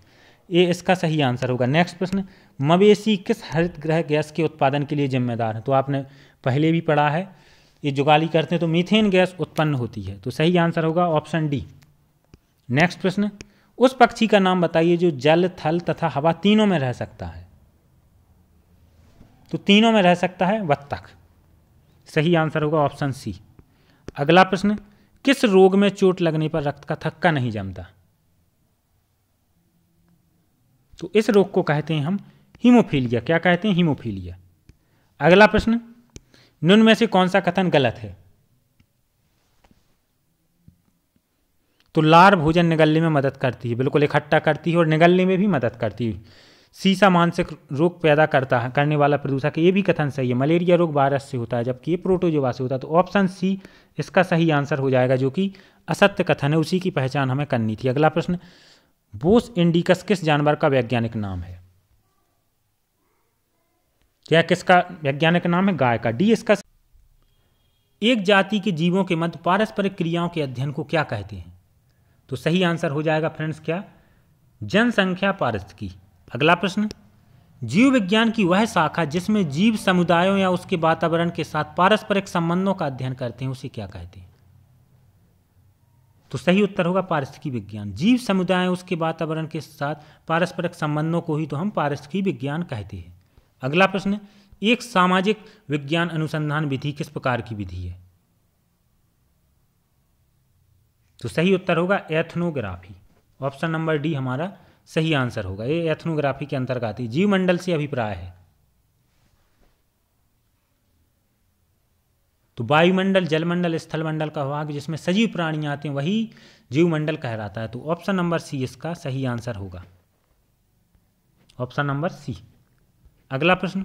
ये इसका सही आंसर होगा। नेक्स्ट प्रश्न, मवेशी किस हरित गृह गैस के उत्पादन के लिए जिम्मेदार है? तो आपने पहले भी पढ़ा है, ये जुगाली करते हैं तो मीथेन गैस उत्पन्न होती है। तो सही आंसर होगा ऑप्शन डी। नेक्स्ट प्रश्न, उस पक्षी का नाम बताइए जो जल, थल तथा हवा तीनों में रह सकता है। तो तीनों में रह सकता है बत्तख। सही आंसर होगा ऑप्शन सी। अगला प्रश्न, किस रोग में चोट लगने पर रक्त का थक्का नहीं जमता? तो इस रोग को कहते हैं हम हीमोफीलिया। क्या कहते हैं? हीमोफीलिया। अगला प्रश्न, निम्न में से कौन सा कथन गलत है? तो लार भोजन निगलने में मदद करती है, बिल्कुल इकट्ठा करती है और निगलने में भी मदद करती है। सीसा मानसिक रोग पैदा करने वाला प्रदूषक, ये भी कथन सही है। मलेरिया रोग वायरस से होता है जबकि ये प्रोटोजोआ से होता है। तो ऑप्शन सी इसका सही आंसर हो जाएगा, जो कि असत्य कथन है, उसी की पहचान हमें करनी थी। अगला प्रश्न, बोस इंडिकस किस जानवर का वैज्ञानिक नाम है? क्या किसका वैज्ञानिक नाम है? गाय का। डी इसका। एक जाति के जीवों के मध्य पारस्परिक क्रियाओं के अध्ययन को क्या कहते हैं? तो सही आंसर हो जाएगा फ्रेंड्स क्या? जनसंख्या पारिस्थितिकी। अगला प्रश्न, जीव विज्ञान की वह शाखा जिसमें जीव समुदायों या उसके वातावरण के साथ पारस्परिक संबंधों का अध्ययन करते हैं उसे क्या कहते हैं? तो सही उत्तर होगा पारिस्थितिकी विज्ञान। जीव समुदाय उसके वातावरण के साथ पारस्परिक संबंधों को ही तो हम पारिस्थितिकी विज्ञान कहते हैं। अगला प्रश्न, एक सामाजिक विज्ञान अनुसंधान विधि किस प्रकार की विधि है? तो सही उत्तर होगा एथनोग्राफी। ऑप्शन नंबर डी हमारा सही आंसर होगा। ये एथनोग्राफी के अंतर्गत आती है। जीवमंडल से अभिप्राय है तो वायुमंडल, जलमंडल, स्थलमंडल का भाग जिसमें सजीव प्राणी आते हैं वही जीवमंडल कहलाता है। तो ऑप्शन नंबर सी इसका सही आंसर होगा। Option number C. अगला प्रश्न,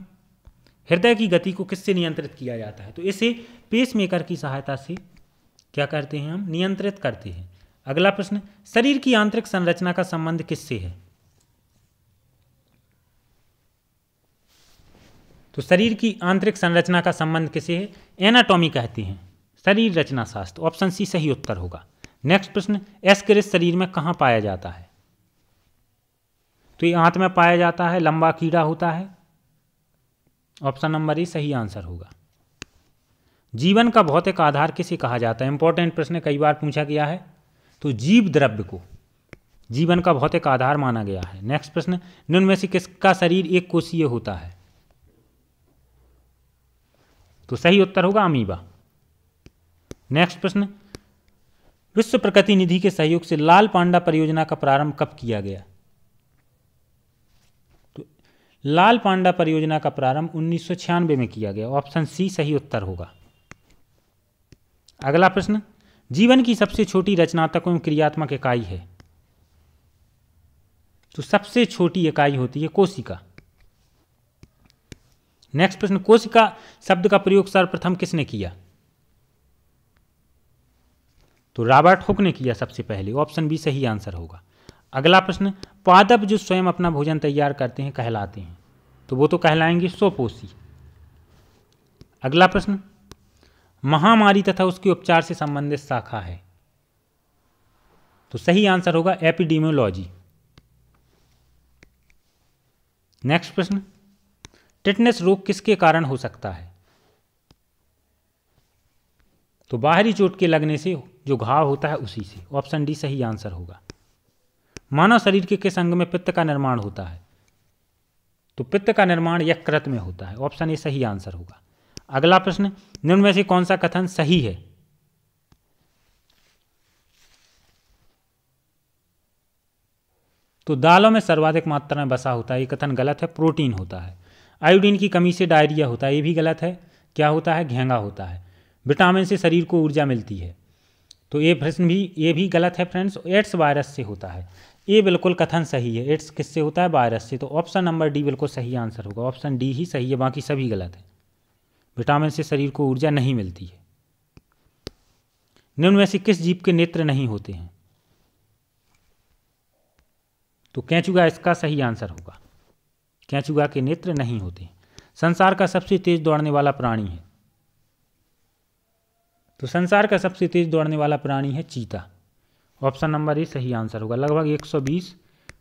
हृदय की गति को किससे नियंत्रित किया जाता है? तो इसे पेसमेकर की सहायता से क्या करते हैं हम? नियंत्रित करते हैं। अगला प्रश्न, शरीर की आंतरिक संरचना का संबंध किससे है? तो शरीर की आंतरिक संरचना का संबंध किसे है? एनाटॉमी कहते हैं, शरीर रचना शास्त्र। ऑप्शन सी सही उत्तर होगा। नेक्स्ट प्रश्न, एस्केरिस शरीर में कहाँ पाया जाता है? तो ये आंत में पाया जाता है, लंबा कीड़ा होता है। ऑप्शन नंबर ए सही आंसर होगा। जीवन का भौतिक आधार किसे कहा जाता है? इंपॉर्टेंट प्रश्न, कई बार पूछा गया है। तो जीव द्रव्य को जीवन का भौतिक आधार माना गया है। नेक्स्ट प्रश्न, निम्न में से किसका शरीर एक कोषीय होता है? तो सही उत्तर होगा अमीबा। नेक्स्ट प्रश्न, विश्व प्रकृति निधि के सहयोग से लाल पांडा परियोजना का प्रारंभ कब किया गया? तो लाल पांडा परियोजना का प्रारंभ 1996 में किया गया। ऑप्शन सी सही उत्तर होगा। अगला प्रश्न, जीवन की सबसे छोटी रचनात्मक एवं क्रियात्मक इकाई है? तो सबसे छोटी इकाई होती है कोशिका। नेक्स्ट प्रश्न, कोशिका शब्द का प्रयोग सर्वप्रथम किसने किया? तो रॉबर्ट हुक ने किया सबसे पहले। ऑप्शन बी सही आंसर होगा। अगला प्रश्न, पादप जो स्वयं अपना भोजन तैयार करते हैं कहलाते हैं? तो वो तो कहलाएंगे स्वपोषी। अगला प्रश्न, महामारी तथा उसके उपचार से संबंधित शाखा है? तो सही आंसर होगा एपिडेमियोलॉजी। नेक्स्ट प्रश्न, टिटनेस रोग किसके कारण हो सकता है? तो बाहरी चोट के लगने से जो घाव होता है उसी से। ऑप्शन डी सही आंसर होगा। मानव शरीर के किस अंग में पित्त का निर्माण होता है? तो पित्त का निर्माण यकृत में होता है। ऑप्शन ए सही आंसर होगा। अगला प्रश्न, निम्न में से कौन सा कथन सही है? तो दालों में सर्वाधिक मात्रा में वसा होता है, ये कथन गलत है, प्रोटीन होता है। आयोडीन की कमी से डायरिया होता है, ये भी गलत है। क्या होता है? घेंगा होता है। विटामिन से शरीर को ऊर्जा मिलती है, तो ये प्रश्न भी ये भी गलत है फ्रेंड्स। एड्स वायरस से होता है, ये बिल्कुल कथन सही है। एड्स किससे होता है? वायरस से। तो ऑप्शन नंबर डी बिल्कुल सही आंसर होगा। ऑप्शन डी ही सही है, बाकी सभी गलत है। विटामिन से शरीर को ऊर्जा नहीं मिलती है। निम्न में से किस जीव के नेत्र नहीं होते हैं? तो केंचुआ इसका सही आंसर होगा। केंचुआ के नेत्र नहीं होते हैं। संसार का सबसे तेज दौड़ने वाला प्राणी है? तो संसार का सबसे तेज दौड़ने वाला प्राणी है चीता। ऑप्शन नंबर ए सही आंसर होगा। लगभग 120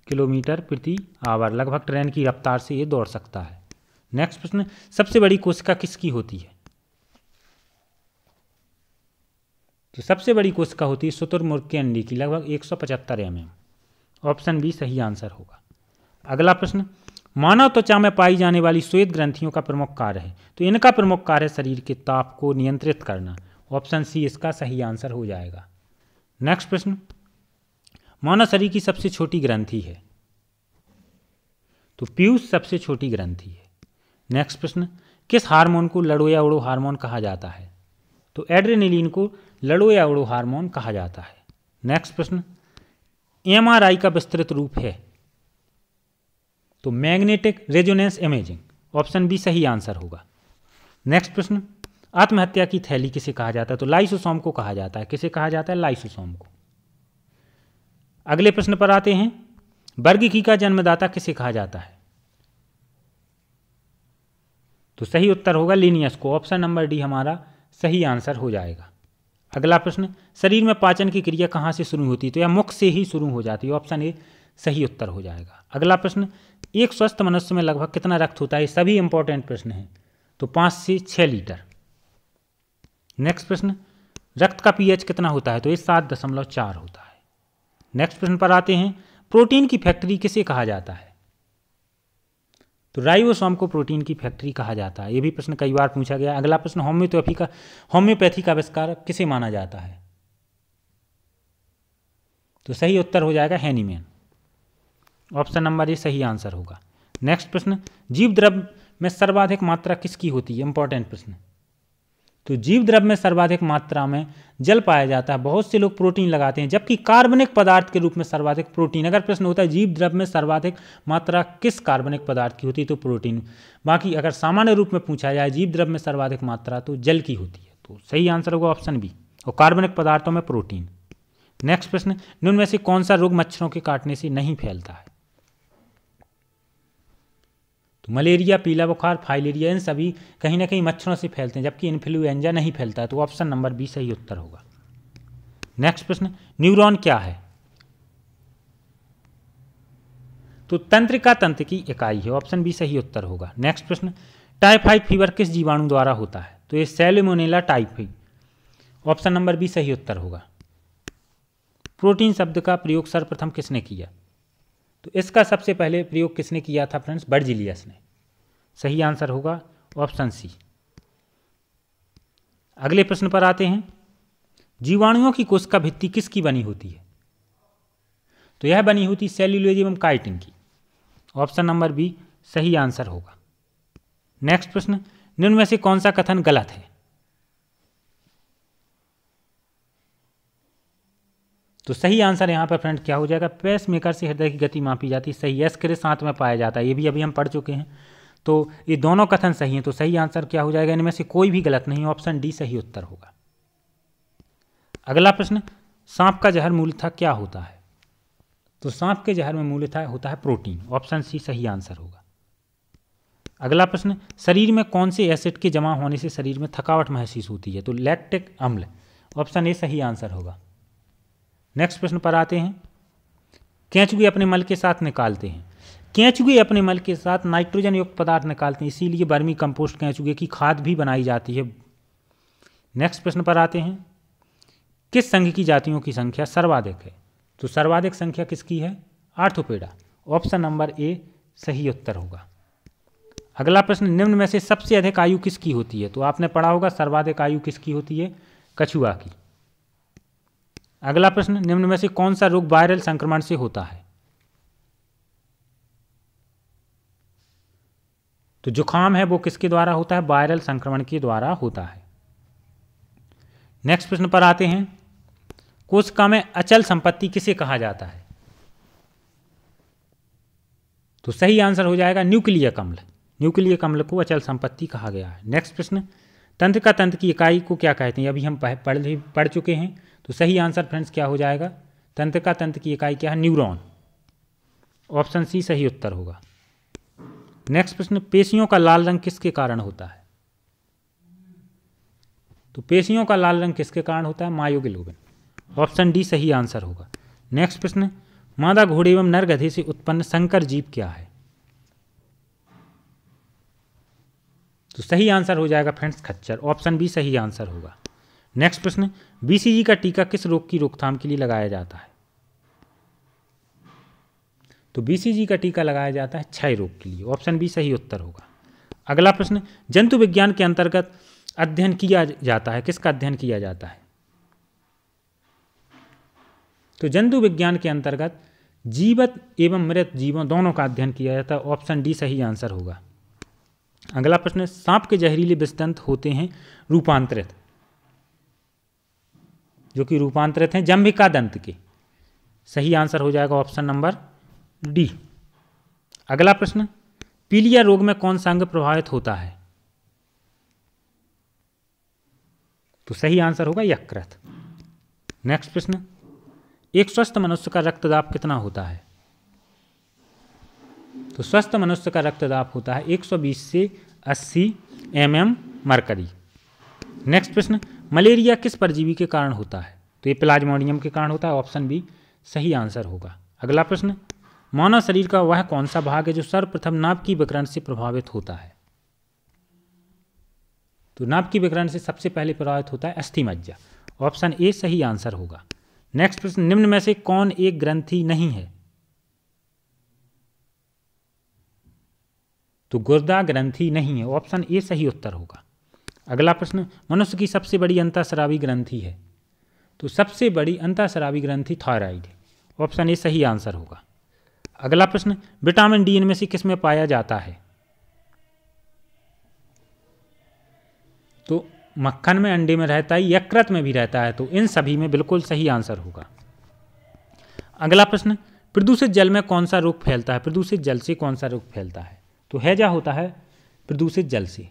किलोमीटर प्रति आवर, लगभग ट्रेन की रफ्तार से ये दौड़ सकता है। नेक्स्ट प्रश्न, सबसे बड़ी कोशिका किसकी होती है? तो सबसे बड़ी कोशिका होती है शुतुरमुर्ग के अंडे की, लगभग 175 mm। ऑप्शन बी सही आंसर होगा। अगला प्रश्न, मानव त्वचा में पाई जाने वाली श्वेत ग्रंथियों का प्रमुख कार्य है? तो इनका प्रमुख कार्य है शरीर के ताप को नियंत्रित करना। ऑप्शन सी इसका सही आंसर हो जाएगा। नेक्स्ट प्रश्न, मानव शरीर की सबसे छोटी ग्रंथि है? तो पीयूष सबसे छोटी ग्रंथि है। नेक्स्ट प्रश्न, किस हार्मोन को लड़ो या उड़ो हार्मोन कहा जाता है? तो एड्रेनलिन को लड़ो या उड़ो हार्मोन कहा जाता है। नेक्स्ट प्रश्न, एमआरआई का विस्तृत रूप है? तो magnetic resonance imaging. Option B सही आंसर होगा। नेक्स्ट प्रश्न, आत्महत्या की थैली किसे कहा जाता है? तो लाइसोसोम को कहा जाता है। किसे कहा जाता है? लाइसोसोम को। अगले प्रश्न पर आते हैं, वर्गीकी का जन्मदाता किसे कहा जाता है? तो सही उत्तर होगा लिनियस को। ऑप्शन नंबर डी हमारा सही आंसर हो जाएगा। अगला प्रश्न, शरीर में पाचन की क्रिया कहाँ से शुरू होती है? तो यह मुख से ही शुरू हो जाती है। ऑप्शन ए सही उत्तर हो जाएगा। अगला प्रश्न, एक स्वस्थ मनुष्य में लगभग कितना रक्त होता है? सभी इंपॉर्टेंट प्रश्न हैं। तो 5 से 6 लीटर। नेक्स्ट प्रश्न, रक्त का पीएच कितना होता है? तो ये 7.4 होता है। नेक्स्ट प्रश्न पर आते हैं, प्रोटीन की फैक्ट्री किसे कहा जाता है? तो राइबोसोम को प्रोटीन की फैक्ट्री कहा जाता है। ये भी प्रश्न कई बार पूछा गया। अगला प्रश्न, होम्योपैथी का आविष्कार किसे माना जाता है? तो सही उत्तर हो जाएगा हैनीमैन। ऑप्शन नंबर ए सही आंसर होगा। नेक्स्ट प्रश्न, जीव द्रव्य में सर्वाधिक मात्रा किसकी होती है? इंपॉर्टेंट प्रश्न। तो जीव द्रव्य में सर्वाधिक मात्रा में जल पाया जाता है। बहुत से लोग प्रोटीन लगाते हैं, जबकि कार्बनिक पदार्थ के रूप में सर्वाधिक प्रोटीन। अगर प्रश्न होता है जीव द्रव्य में सर्वाधिक मात्रा किस कार्बनिक पदार्थ की होती है? तो प्रोटीन। बाकी अगर सामान्य रूप में पूछा जाए जीव द्रव्य में सर्वाधिक मात्रा, तो जल की होती है। तो सही आंसर होगा ऑप्शन बी, और कार्बनिक पदार्थों में प्रोटीन। नेक्स्ट प्रश्न, निम्न में से कौन सा रोग मच्छरों के काटने से नहीं फैलता है? तो मलेरिया, पीला बुखार, फाइलेरिया, इन सभी कहीं ना कहीं मच्छरों से फैलते हैं, जबकि इन्फ्लुएंजा नहीं फैलता है। तो ऑप्शन नंबर बी सही उत्तर होगा। नेक्स्ट प्रश्न, न्यूरॉन क्या है? तो तंत्रिका तंत्र की इकाई है। ऑप्शन बी सही उत्तर होगा। नेक्स्ट प्रश्न, टाइफाइड फीवर किस जीवाणु द्वारा होता है? तो ये salmonella typhi. Option number B सही उत्तर होगा। प्रोटीन शब्द का प्रयोग सर्वप्रथम किसने किया? तो इसका सबसे पहले प्रयोग किसने किया था फ्रेंड्स? बर्जीलियस ने। सही आंसर होगा ऑप्शन सी। अगले प्रश्न पर आते हैं, जीवाणुओं की कोशिका भित्ति किसकी बनी होती है? तो यह बनी होती सेल्यूलोज एवं काइटिन की। ऑप्शन नंबर बी सही आंसर होगा। नेक्स्ट प्रश्न, निम्न में से कौन सा कथन गलत है? तो सही आंसर यहां पर फ्रेंड क्या हो जाएगा? पेसमेकर से हृदय की गति मापी जाती है। सही, एस क्रिस साथ में पाया जाता है। ये भी अभी हम पढ़ चुके हैं। तो ये दोनों कथन सही हैं। तो सही आंसर क्या हो जाएगा? इनमें से कोई भी गलत नहीं। ऑप्शन डी सही उत्तर होगा। अगला प्रश्न, सांप का जहर मूलतः क्या होता है? तो सांप के जहर में मूलतः होता है प्रोटीन। ऑप्शन सी सही आंसर होगा। अगला प्रश्न, शरीर में कौन से एसिड के जमा होने से शरीर में थकावट महसूस होती है? तो लैक्टिक अम्ल। ऑप्शन ए सही आंसर होगा। नेक्स्ट प्रश्न पर आते हैं, केंचुए अपने मल के साथ निकालते हैं। केंचुए अपने मल के साथ नाइट्रोजन युक्त पदार्थ निकालते हैं, इसीलिए वर्मी कंपोस्ट केंचुए की खाद भी बनाई जाती है। नेक्स्ट प्रश्न पर आते हैं, किस संघ की जातियों की संख्या सर्वाधिक है? तो सर्वाधिक संख्या किसकी है? आर्थोपेडा। ऑप्शन नंबर ए सही उत्तर होगा। अगला प्रश्न, निम्न में से सबसे अधिक आयु किसकी होती है? तो आपने पढ़ा होगा सर्वाधिक आयु किसकी होती है? कछुआ की। अगला प्रश्न, निम्न में से कौन सा रोग वायरल संक्रमण से होता है? तो जुखाम है वो किसके द्वारा होता है? वायरल संक्रमण के द्वारा होता है। नेक्स्ट प्रश्न पर आते हैं। कोशिका में अचल संपत्ति किसे कहा जाता है? तो सही आंसर हो जाएगा न्यूक्लियक अम्ल। न्यूक्लियक अम्ल को अचल संपत्ति कहा गया है। नेक्स्ट प्रश्न, तंत्रिका तंत्र की इकाई को क्या कहते हैं? अभी हम पढ़ चुके हैं। तो सही आंसर फ्रेंड्स क्या हो जाएगा? तंत्रिका तंत्र की इकाई क्या है? न्यूरॉन। ऑप्शन सी सही उत्तर होगा। नेक्स्ट प्रश्न, पेशियों का लाल रंग किसके कारण होता है? तो पेशियों का लाल रंग किसके कारण होता है? मायोग्लोबिन। ऑप्शन डी सही आंसर होगा। नेक्स्ट प्रश्न, मादा घोड़े एवं नर गधे से उत्पन्न संकर जीव क्या है? तो सही आंसर हो जाएगा फ्रेंड्स खच्चर। ऑप्शन बी सही आंसर होगा। नेक्स्ट प्रश्न, बीसीजी का टीका किस रोग की रोकथाम के लिए लगाया जाता है? तो बीसीजी का टीका लगाया जाता है क्षय रोग के लिए। ऑप्शन बी सही उत्तर होगा। अगला प्रश्न, जंतु विज्ञान के अंतर्गत अध्ययन किया जाता है, किसका अध्ययन किया जाता है? तो जंतु विज्ञान के अंतर्गत जीवित एवं मृत जीवों दोनों का अध्ययन किया जाता है। ऑप्शन डी सही आंसर होगा। अगला प्रश्न, सांप के जहरीले विषदंत होते हैं रूपांतरित, जो कि रूपांतरित हैं जंभिका दंत के। सही आंसर हो जाएगा ऑप्शन नंबर डी। अगला प्रश्न, पीलिया रोग में कौन सा अंग प्रभावित होता है? तो सही आंसर होगा यकृत। नेक्स्ट प्रश्न, एक स्वस्थ मनुष्य का रक्तदाब कितना होता है? तो स्वस्थ मनुष्य का रक्तदाब होता है 120 से 80 mm मरकरी। नेक्स्ट प्रश्न, मलेरिया किस परजीवी के कारण होता है? तो ये प्लाज्मोडियम के कारण होता है। ऑप्शन बी सही आंसर होगा। अगला प्रश्न, मानव शरीर का वह कौन सा भाग है जो सर्वप्रथम नाभ की विकिरण से प्रभावित होता है? तो नाभ की विकिरण से सबसे पहले प्रभावित होता है अस्थि मज्जा। ऑप्शन ए सही आंसर होगा। नेक्स्ट प्रश्न, निम्न में से कौन एक ग्रंथि नहीं है? तो गुर्दा ग्रंथि नहीं है। ऑप्शन ए सही उत्तर होगा। अगला प्रश्न, मनुष्य की सबसे बड़ी अंतःस्रावी ग्रंथि है? तो सबसे बड़ी अंतःस्रावी ग्रंथि थायराइड है। ऑप्शन ए सही आंसर होगा। अगला प्रश्न, विटामिन डी इनमें से किसमें पाया जाता है? तो मक्खन में, अंडे में रहता है, यकृत में भी रहता है। तो इन सभी में बिल्कुल सही आंसर होगा। अगला प्रश्न, प्रदूषित जल में कौन सा रोग फैलता है? प्रदूषित जल से कौन सा रोग फैलता है? तो हैजा होता है प्रदूषित जल से।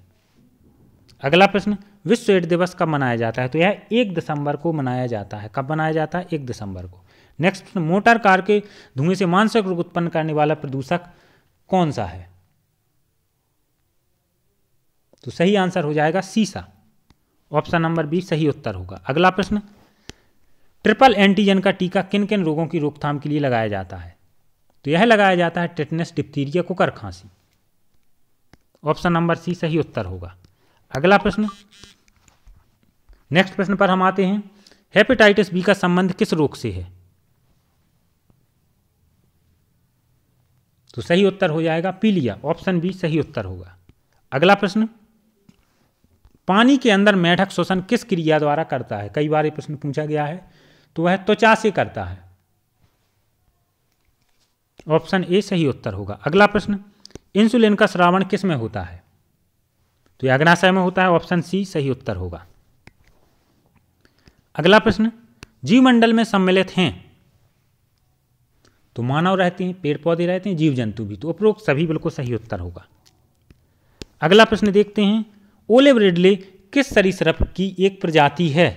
अगला प्रश्न, विश्व एड्स दिवस कब मनाया जाता है? तो यह 1 दिसंबर को मनाया जाता है। कब मनाया जाता है? 1 दिसंबर को। नेक्स्ट प्रश्न, मोटर कार के धुएं से मानसिक रोग उत्पन्न करने वाला प्रदूषक कौन सा है? तो सही आंसर हो जाएगा सीसा। ऑप्शन नंबर बी सही उत्तर होगा। अगला प्रश्न, ट्रिपल एंटीजन का टीका किन किन रोगों की रोकथाम के लिए लगाया जाता है? तो यह लगाया जाता है टेटनस, डिप्थीरिया, कुकर खांसी। ऑप्शन नंबर सी सही उत्तर होगा। अगला प्रश्न, नेक्स्ट प्रश्न पर हम आते हैं। हेपेटाइटिस बी का संबंध किस रोग से है? तो सही उत्तर हो जाएगा पीलिया। ऑप्शन बी सही उत्तर होगा। अगला प्रश्न, पानी के अंदर मेढक श्वसन किस क्रिया द्वारा करता है? कई बार ये प्रश्न पूछा गया है। तो वह त्वचा से करता है। ऑप्शन ए सही उत्तर होगा। अगला प्रश्न, इंसुलिन का स्रावण किस में होता है? तो यह अग्नाशय में होता है। ऑप्शन सी सही उत्तर होगा। अगला प्रश्न, जीवमंडल में सम्मिलित हैं? तो मानव रहते हैं, पेड़ पौधे रहते हैं, जीव जंतु भी। तो उपरोक्त सभी बिल्कुल सही उत्तर होगा। अगला प्रश्न देखते हैं, ओलिव रिडले किस सरीसृप की एक प्रजाति है?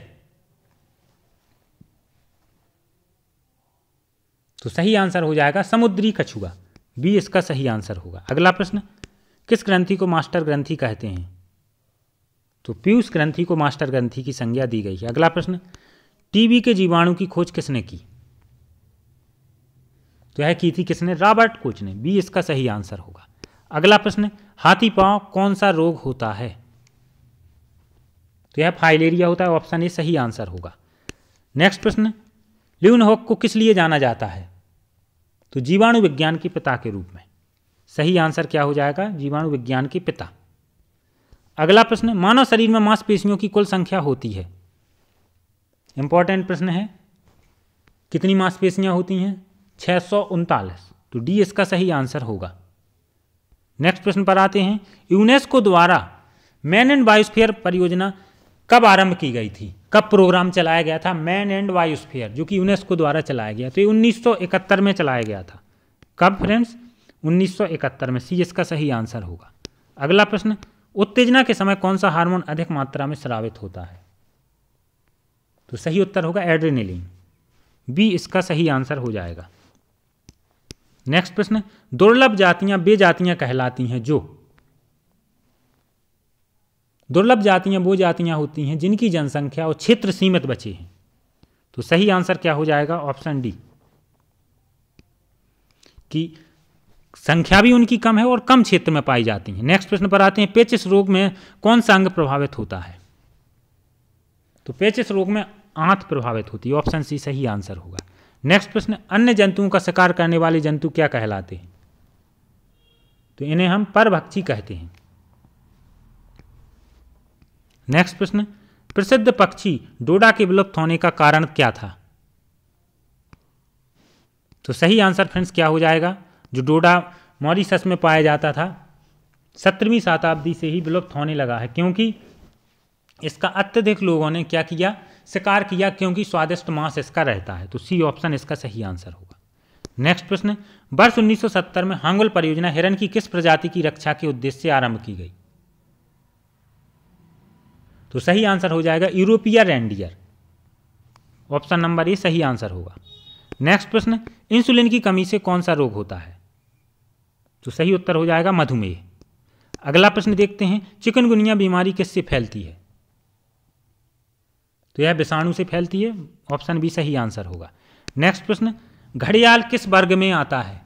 तो सही आंसर हो जाएगा समुद्री कछुआ। बी इसका सही आंसर होगा। अगला प्रश्न, किस ग्रंथि को मास्टर ग्रंथि कहते हैं? तो पीयूष ग्रंथि को मास्टर ग्रंथि की संज्ञा दी गई है। अगला प्रश्न, टीबी के जीवाणु की खोज किसने की? तो यह की थी किसने? रॉबर्ट कोच ने। बी इसका सही आंसर होगा। अगला प्रश्न, हाथी पांव कौन सा रोग होता है? तो यह फाइलेरिया होता है। ऑप्शन ए सही आंसर होगा। नेक्स्ट प्रश्न, ल्यूनहॉक को किस लिए जाना जाता है? तो जीवाणु विज्ञान के पिता के रूप में। सही आंसर क्या हो जाएगा? जीवाणु विज्ञान के पिता। अगला प्रश्न, मानव शरीर में मांसपेशियों की कुल संख्या होती है? इंपॉर्टेंट प्रश्न है। कितनी मांसपेशियां होती हैं? 639। तो डी इसका सही आंसर होगा। नेक्स्ट प्रश्न पर आते हैं, यूनेस्को द्वारा मैन एंड बायोस्फीयर परियोजना कब आरंभ की गई थी? कब प्रोग्राम चलाया गया था मैन एंड बायोस्फीयर, जो कि यूनेस्को द्वारा चलाया गया? तो ये 1971 में चलाया गया था। कब फ्रेंड्स? 1971 में। सी इसका सही आंसर होगा। अगला प्रश्न, उत्तेजना के समय कौन सा हार्मोन अधिक मात्रा में स्रावित होता है? तो सही उत्तर होगा एड्रेनलिन। बी इसका सही आंसर हो जाएगा। नेक्स्ट प्रश्न, दुर्लभ जातियां वे जातियां कहलाती हैं जो, दुर्लभ जातियां वो जातियां होती हैं जिनकी जनसंख्या और क्षेत्र सीमित बचे हैं। तो सही आंसर क्या हो जाएगा? ऑप्शन डी, कि संख्या भी उनकी कम है और कम क्षेत्र में पाई जाती हैं। नेक्स्ट प्रश्न पर आते हैं, पेचिस रोग में कौन सा अंग प्रभावित होता है? तो पेचिस रोग में आंत प्रभावित होती है। ऑप्शन सी सही आंसर होगा। नेक्स्ट प्रश्न, अन्य जंतुओं का शिकार करने वाले जंतु क्या कहलाते हैं? तो इन्हें हम परभक्षी कहते हैं। नेक्स्ट प्रश्न, प्रसिद्ध पक्षी डोडा के विलुप्त होने का कारण क्या था? तो सही आंसर फ्रेंड्स क्या हो जाएगा? जो डोडा मॉरिशस में पाया जाता था 17वीं शताब्दी से ही विलुप्त होने लगा है, क्योंकि इसका अत्यधिक लोगों ने क्या किया? शिकार किया, क्योंकि स्वादिष्ट मांस इसका रहता है। तो सी ऑप्शन इसका सही आंसर होगा। नेक्स्ट प्रश्न, वर्ष 1970 में हांगुल परियोजना हिरन की किस प्रजाति की रक्षा के उद्देश्य से आरंभ की गई? तो सही आंसर हो जाएगा यूरोपीय रेंडियर। ऑप्शन नंबर ए सही आंसर होगा। नेक्स्ट प्रश्न, इंसुलिन की कमी से कौन सा रोग होता है? तो सही उत्तर हो जाएगा मधुमेह। अगला प्रश्न देखते हैं, चिकनगुनिया बीमारी किससे फैलती है? तो यह विषाणु से फैलती है। ऑप्शन बी सही आंसर होगा। नेक्स्ट प्रश्न, घड़ियाल किस वर्ग में आता है?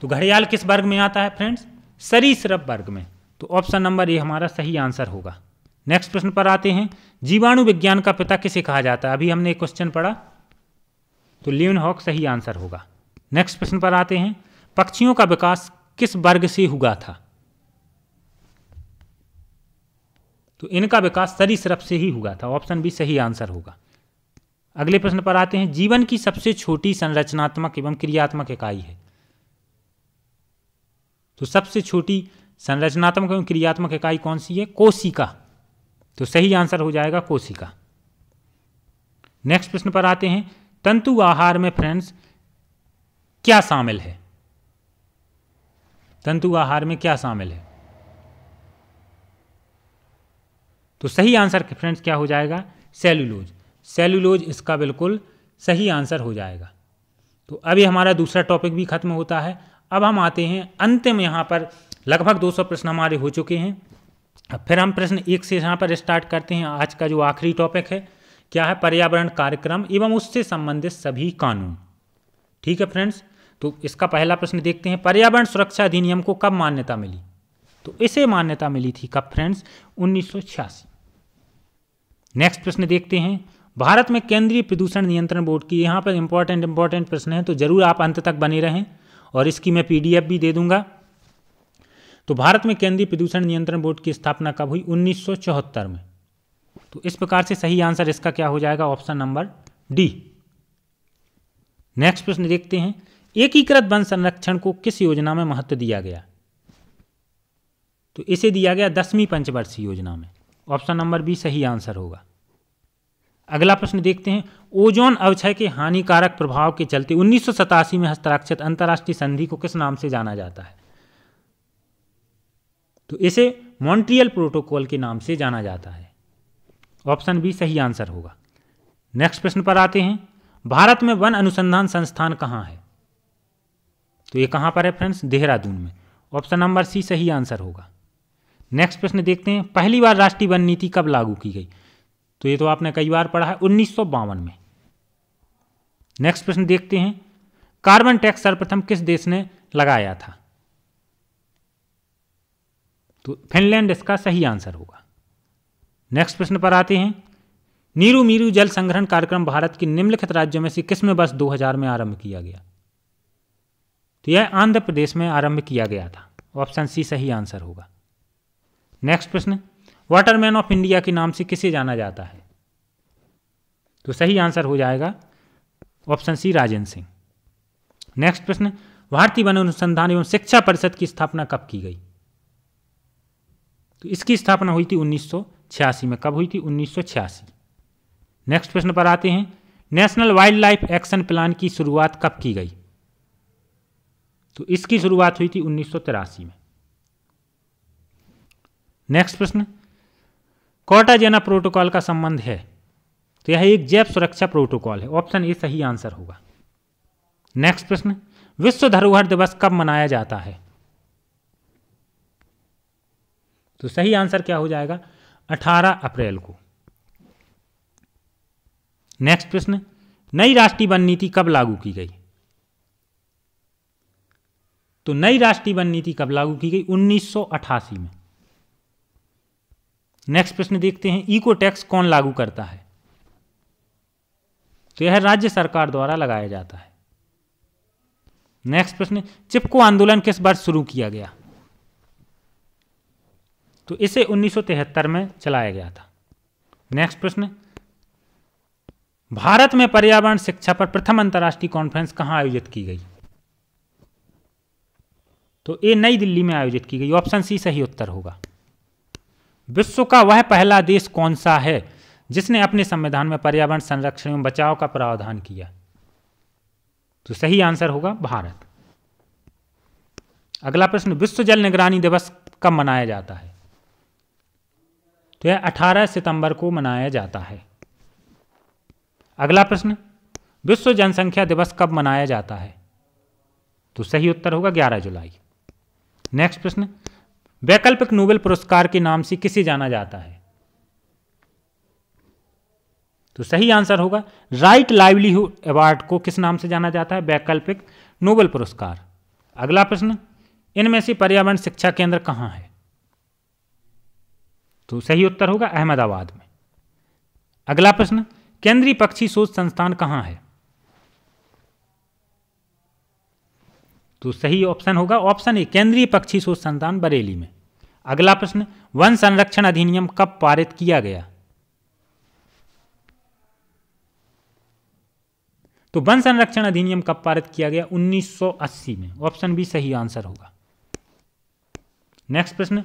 तो घड़ियाल किस वर्ग में आता है फ्रेंड्स? सरीसृप वर्ग में। तो ऑप्शन नंबर ए हमारा सही आंसर होगा। नेक्स्ट प्रश्न पर आते हैं, जीवाणु विज्ञान का पिता किसे कहा जाता है? अभी हमने एक क्वेश्चन पढ़ा, तो लीवनहॉक सही आंसर होगा। नेक्स्ट प्रश्न पर आते हैं, पक्षियों का विकास किस वर्ग से हुआ था? तो इनका विकास सरीसृप से ही हुआ था। ऑप्शन बी सही आंसर होगा। अगले प्रश्न पर आते हैं, जीवन की सबसे छोटी संरचनात्मक एवं क्रियात्मक इकाई है? तो सबसे छोटी संरचनात्मक एवं क्रियात्मक इकाई कौन सी है? कोशिका। तो सही आंसर हो जाएगा कोशिका। नेक्स्ट प्रश्न पर आते हैं, तंतु आहार में फ्रेंड्स क्या शामिल है? तंतु आहार में क्या शामिल है? तो सही आंसर फ्रेंड्स क्या हो जाएगा? सेल्यूलोज। सेल्यूलोज इसका बिल्कुल सही आंसर हो जाएगा। तो अभी हमारा दूसरा टॉपिक भी खत्म होता है। अब हम आते हैं अंतिम, यहाँ पर लगभग 200 प्रश्न हमारे हो चुके हैं। अब फिर हम प्रश्न 1 से यहाँ पर स्टार्ट करते हैं। आज का जो आखिरी टॉपिक है क्या है? पर्यावरण कार्यक्रम एवं उससे संबंधित सभी कानून। ठीक है फ्रेंड्स, तो इसका पहला प्रश्न देखते हैं, पर्यावरण सुरक्षा अधिनियम को कब मान्यता मिली? तो इसे मान्यता मिली थी कब फ्रेंड्स? 1986। नेक्स्ट प्रश्न देखते हैं, भारत में केंद्रीय प्रदूषण नियंत्रण बोर्ड की, यहाँ पर इंपॉर्टेंट प्रश्न है, तो जरूर आप अंत तक बने रहें और इसकी मैं PDF भी दे दूंगा। तो भारत में केंद्रीय प्रदूषण नियंत्रण बोर्ड की स्थापना कब हुई? 1974 में। तो इस प्रकार से सही आंसर इसका क्या हो जाएगा? Option number D. नेक्स्ट प्रश्न देखते हैं, एकीकृत वन संरक्षण को किस योजना में महत्व दिया गया? तो इसे दिया गया 10वीं पंचवर्षीय योजना में। ऑप्शन नंबर बी सही आंसर होगा। अगला प्रश्न देखते हैं, ओजोन अवक्षय के हानिकारक प्रभाव के चलते 1987 में हस्ताक्षरित अंतर्राष्ट्रीय संधि को किस नाम से जाना जाता है? तो इसे मॉन्ट्रियल प्रोटोकॉल के नाम से जाना जाता है। ऑप्शन बी सही आंसर होगा। नेक्स्ट प्रश्न पर आते हैं, भारत में वन अनुसंधान संस्थान कहाँ है? तो ये कहाँ पर है फ्रेंड्स? देहरादून में। ऑप्शन नंबर सी सही आंसर होगा। नेक्स्ट प्रश्न देखते हैं, पहली बार राष्ट्रीय वन नीति कब लागू की गई? तो ये तो आपने कई बार पढ़ा है, 1952 में। नेक्स्ट प्रश्न देखते हैं, कार्बन टैक्स सर्वप्रथम किस देश ने लगाया था? तो फिनलैंड इसका सही आंसर होगा। नेक्स्ट प्रश्न पर आते हैं, नीरू मीरू जल संग्रहण कार्यक्रम भारत के निम्नलिखित राज्यों में से किस में वर्ष 2000 में आरंभ किया गया? तो यह आंध्र प्रदेश में आरंभ किया गया था। ऑप्शन सी सही आंसर होगा। नेक्स्ट प्रश्न, वाटरमैन ऑफ इंडिया के नाम से किसे जाना जाता है? तो सही आंसर हो जाएगा option C Rajendra Singh. Next प्रश्न, भारतीय वन अनुसंधान एवं शिक्षा परिषद की स्थापना कब की गई? तो इसकी स्थापना हुई थी 1986 में। कब हुई थी? 1986। नेक्स्ट प्रश्न पर आते हैं, national wild life action plan की शुरुआत कब की गई? तो इसकी शुरुआत हुई थी 1983 में। नेक्स्ट प्रश्न, कार्टाजेना प्रोटोकॉल का संबंध है? तो यह एक जैव सुरक्षा प्रोटोकॉल है। ऑप्शन ए सही आंसर होगा। नेक्स्ट प्रश्न, विश्व धरोहर दिवस कब मनाया जाता है? तो सही आंसर क्या हो जाएगा? 18 अप्रैल को। नेक्स्ट प्रश्न, नई राष्ट्रीय वन नीति कब लागू की गई? तो नई राष्ट्रीय वन नीति कब लागू की गई? 1988 में। नेक्स्ट प्रश्न देखते हैं, इको टैक्स कौन लागू करता है? तो यह राज्य सरकार द्वारा लगाया जाता है। नेक्स्ट प्रश्न, चिपको आंदोलन किस वर्ष शुरू किया गया? तो इसे 1973 में चलाया गया था। नेक्स्ट प्रश्न, भारत में पर्यावरण शिक्षा पर प्रथम अंतर्राष्ट्रीय कॉन्फ्रेंस कहां आयोजित की गई? तो ये नई दिल्ली में आयोजित की गई। ऑप्शन सी सही उत्तर होगा। विश्व का वह पहला देश कौन सा है जिसने अपने संविधान में पर्यावरण संरक्षण एवं बचाव का प्रावधान किया? तो सही आंसर होगा भारत। अगला प्रश्न, विश्व जल निगरानी दिवस कब मनाया जाता है? तो यह 18 सितंबर को मनाया जाता है। अगला प्रश्न, विश्व जनसंख्या दिवस कब मनाया जाता है? तो सही उत्तर होगा 11 जुलाई। नेक्स्ट प्रश्न, वैकल्पिक नोबेल पुरस्कार के नाम से किसे जाना जाता है? तो सही आंसर होगा राइट लाइवलीहुड अवार्ड को किस नाम से जाना जाता है? वैकल्पिक नोबेल पुरस्कार। अगला प्रश्न, इनमें से पर्यावरण शिक्षा केंद्र कहां है? तो सही उत्तर होगा अहमदाबाद में। अगला प्रश्न, केंद्रीय पक्षी शोध संस्थान कहां है? तो सही ऑप्शन होगा ऑप्शन ए, केंद्रीय पक्षी शोध संस्थान बरेली में। अगला प्रश्न, वन संरक्षण अधिनियम कब पारित किया गया? तो वन संरक्षण अधिनियम कब पारित किया गया? 1980 में। ऑप्शन बी सही आंसर होगा। नेक्स्ट प्रश्न,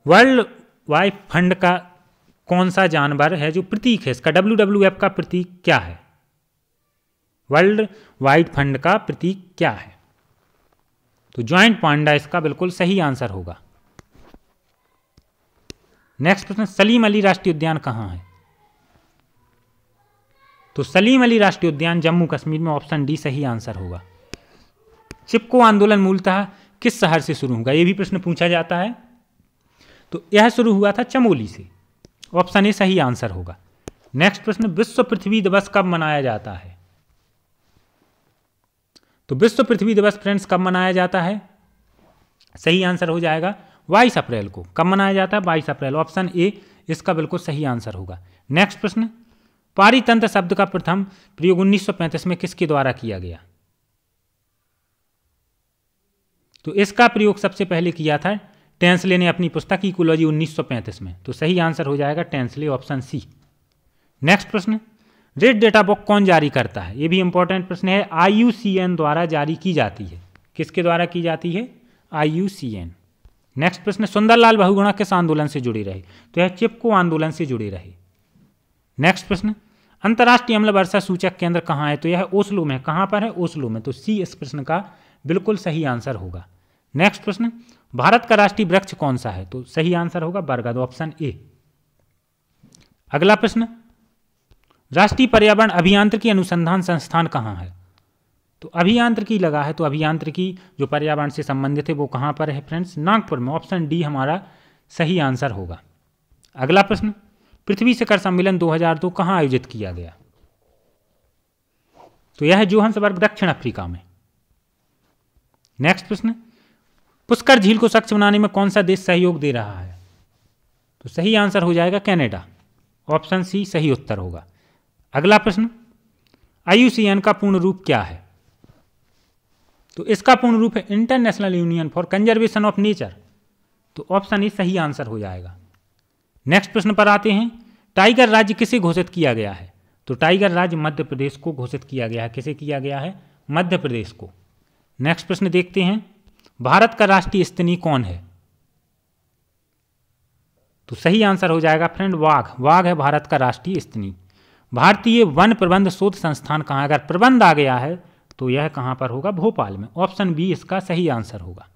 वर्ल्ड वाइड फंड का कौन सा जानवर है जो प्रतीक है? इसका WWF का प्रतीक क्या है? वर्ल्ड वाइड फंड का प्रतीक क्या है? तो ज्वाइंट पांडा इसका बिल्कुल सही आंसर होगा। नेक्स्ट प्रश्न, सलीम अली राष्ट्रीय उद्यान कहां है? तो सलीम अली राष्ट्रीय उद्यान जम्मू कश्मीर में। ऑप्शन डी सही आंसर होगा। चिपको आंदोलन मूलतः किस शहर से शुरू होगा? यह भी प्रश्न पूछा जाता है। तो यह शुरू हुआ था चमोली से। ऑप्शन ए सही आंसर होगा। नेक्स्ट प्रश्न, विश्व पृथ्वी दिवस कब मनाया जाता है? तो विश्व पृथ्वी दिवस फ्रेंड्स कब मनाया जाता है? सही आंसर हो जाएगा 22 अप्रैल को। कब मनाया जाता है? 22 अप्रैल। ऑप्शन ए इसका बिल्कुल सही आंसर होगा। नेक्स्ट प्रश्न, पारितंत्र शब्द का प्रथम प्रयोग 1935 में किसके द्वारा किया गया? तो इसका प्रयोग सबसे पहले किया था टेंसले ने अपनी पुस्तक इकोलॉजी 1935 में। तो सही आंसर हो जाएगा टेंसले, ऑप्शन सी। नेक्स्ट प्रश्न, रेड डेटा बुक कौन जारी करता है? ये भी इंपॉर्टेंट प्रश्न है। IUCN द्वारा जारी की जाती है। किसके द्वारा की जाती है? IUCN। नेक्स्ट प्रश्न, सुंदरलाल बहुगुणा किस आंदोलन से जुड़े रहे? तो यह चिपको आंदोलन से जुड़े रहे। नेक्स्ट प्रश्न, अंतर्राष्ट्रीय अम्ल वर्षा सूचक केंद्र कहाँ है? तो यह ओस्लो में। कहाँ पर है? ओस्लो में। तो सी इस प्रश्न का बिल्कुल सही आंसर होगा। नेक्स्ट प्रश्न, भारत का राष्ट्रीय वृक्ष कौन सा है? तो सही आंसर होगा बरगद, ऑप्शन ए। अगला प्रश्न, राष्ट्रीय पर्यावरण अभियांत्रिकी अनुसंधान संस्थान कहाँ है? तो अभियांत्रिकी लगा है, तो अभियांत्रिकी जो पर्यावरण से संबंधित है वो कहाँ पर है फ्रेंड्स? नागपुर में। ऑप्शन डी हमारा सही आंसर होगा। अगला प्रश्न, पृथ्वी शिखर सम्मेलन 2002 कहाँ आयोजित किया गया? तो यह जोहान्सबर्ग, दक्षिण अफ्रीका में। नेक्स्ट प्रश्न, पुष्कर झील को स्वच्छ बनाने में कौन सा देश सहयोग दे रहा है? तो सही आंसर हो जाएगा कनाडा, ऑप्शन सी सही उत्तर होगा। अगला प्रश्न, IUCN का पूर्ण रूप क्या है? तो इसका पूर्ण रूप है international union for conservation of nature. तो ऑप्शन ए सही आंसर हो जाएगा। नेक्स्ट प्रश्न पर आते हैं, टाइगर राज्य किसे घोषित किया गया है? तो टाइगर राज्य मध्य प्रदेश को घोषित किया गया है। किसे किया गया है? मध्य प्रदेश को। नेक्स्ट प्रश्न देखते हैं, भारत का राष्ट्रीय स्तनी कौन है? तो सही आंसर हो जाएगा फ्रेंड वाघ। वाघ है भारत का राष्ट्रीय स्तनी। भारतीय वन प्रबंध शोध संस्थान कहाँ है? अगर प्रबंध आ गया है तो यह कहाँ पर होगा? भोपाल में। ऑप्शन बी इसका सही आंसर होगा।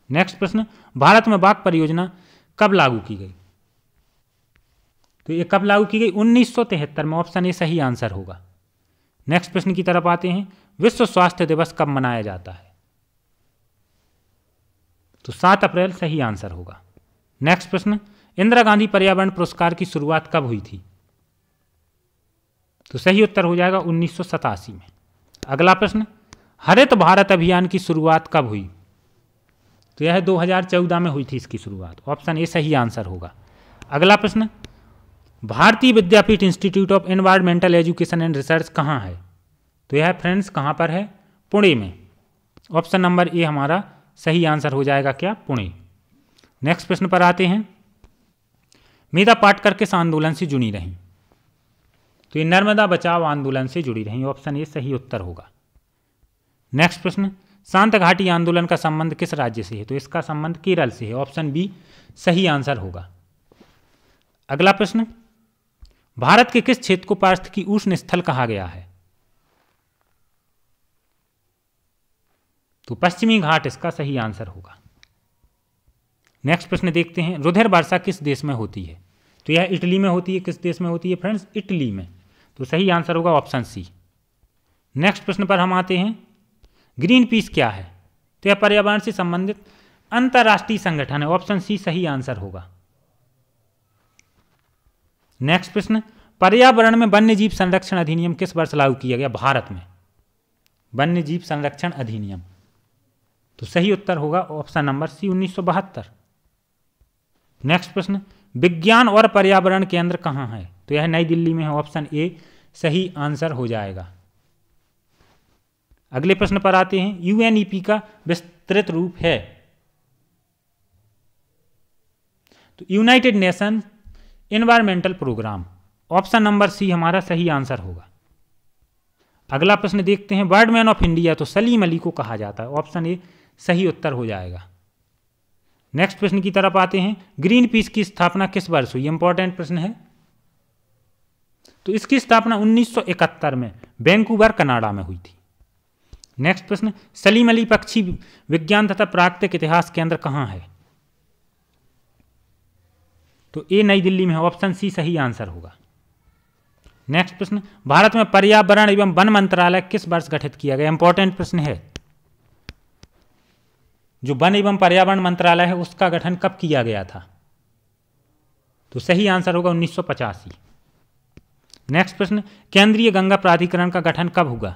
नेक्स्ट प्रश्न, भारत में बाघ परियोजना कब लागू की गई? तो ये कब लागू की गई? 1973 में। ऑप्शन ए सही आंसर होगा। नेक्स्ट प्रश्न की तरफ आते हैं, विश्व स्वास्थ्य दिवस कब मनाया जाता है? तो 7 अप्रैल सही आंसर होगा। नेक्स्ट प्रश्न, इंदिरा गांधी पर्यावरण पुरस्कार की शुरुआत कब हुई थी? तो सही उत्तर हो जाएगा 1987 में। अगला प्रश्न, हरित भारत अभियान की शुरुआत कब हुई? तो यह 2014 में हुई थी इसकी शुरुआत। ऑप्शन ए सही आंसर होगा। अगला प्रश्न, Bharatiya Vidyapeeth institute of environmental education and research कहाँ है? तो यह फ्रेंड्स कहाँ पर है? पुणे में। ऑप्शन नंबर ए हमारा सही आंसर हो जाएगा क्या? पुणे। नेक्स्ट प्रश्न पर आते हैं, मेधा पाटकर किस आंदोलन से जुड़ी रहीं? तो ये नर्मदा बचाओ आंदोलन से जुड़ी रहीं। ऑप्शन ए सही उत्तर होगा। नेक्स्ट प्रश्न, शांत घाटी आंदोलन का संबंध किस राज्य से है? तो इसका संबंध केरल से है। ऑप्शन बी सही आंसर होगा। अगला प्रश्न, भारत के किस क्षेत्र को पारिस्थितिकी उष्ण स्थल कहा गया है? तो पश्चिमी घाट इसका सही आंसर होगा। नेक्स्ट प्रश्न देखते हैं, रुधिर वर्षा किस देश में होती है? तो यह इटली में होती है। किस देश में होती है फ्रेंड्स? इटली में। तो सही आंसर होगा ऑप्शन सी। नेक्स्ट प्रश्न पर हम आते हैं, ग्रीन पीस क्या है? तो यह पर्यावरण से संबंधित अंतर्राष्ट्रीय संगठन है। ऑप्शन सी सही आंसर होगा। नेक्स्ट प्रश्न, पर्यावरण में वन्य जीव संरक्षण अधिनियम किस वर्ष लागू किया गया भारत में? वन्य जीव संरक्षण अधिनियम। तो सही उत्तर होगा ऑप्शन नंबर सी 1972। नेक्स्ट प्रश्न, विज्ञान और पर्यावरण केंद्र कहाँ है? तो यह नई दिल्ली में है। ऑप्शन ए सही आंसर हो जाएगा। अगले प्रश्न पर आते हैं, यूएनईपी का विस्तृत रूप है? तो United Nation environmental programme. Option number C हमारा सही आंसर होगा। अगला प्रश्न देखते हैं, बर्डमैन ऑफ इंडिया तो सलीम अली को कहा जाता है। ऑप्शन ए सही उत्तर हो जाएगा। नेक्स्ट प्रश्न की तरफ आते हैं, ग्रीन पीस की स्थापना किस वर्ष हुई? इंपॉर्टेंट प्रश्न है। तो इसकी स्थापना 1971 में वैंकूवर कनाडा में हुई थी। नेक्स्ट प्रश्न, सलीम अली पक्षी विज्ञान तथा प्राकृतिक इतिहास केंद्र कहाँ है? तो ए नई दिल्ली में है। ऑप्शन सी सही आंसर होगा। नेक्स्ट प्रश्न, भारत में पर्यावरण एवं वन मंत्रालय किस वर्ष गठित किया गया? इंपॉर्टेंट प्रश्न है। जो वन एवं पर्यावरण मंत्रालय है उसका गठन कब किया गया था? तो सही आंसर होगा 1985। नेक्स्ट प्रश्न, केंद्रीय गंगा प्राधिकरण का गठन कब हुआ?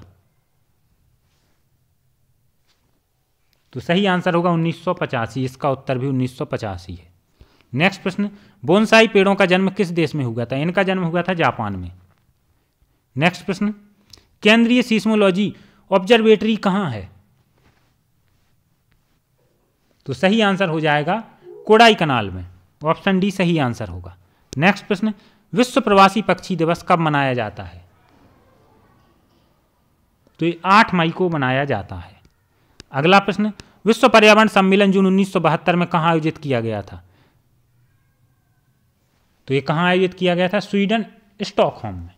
तो सही आंसर होगा 1985। इसका उत्तर भी 1985 है। नेक्स्ट प्रश्न, बोनसाई पेड़ों का जन्म किस देश में हुआ था? इनका जन्म हुआ था जापान में। नेक्स्ट प्रश्न, केंद्रीय सीस्मोलॉजी ऑब्जर्वेटरी कहाँ है? तो सही आंसर हो जाएगा कोडाई कनाल में। ऑप्शन डी सही आंसर होगा। नेक्स्ट प्रश्न, विश्व प्रवासी पक्षी दिवस कब मनाया जाता है? तो ये 8 मई को मनाया जाता है। अगला प्रश्न, विश्व पर्यावरण सम्मेलन जून 1972 में कहाँ आयोजित किया गया था? तो ये कहाँ आयोजित किया गया था? स्वीडन स्टॉकहोम में।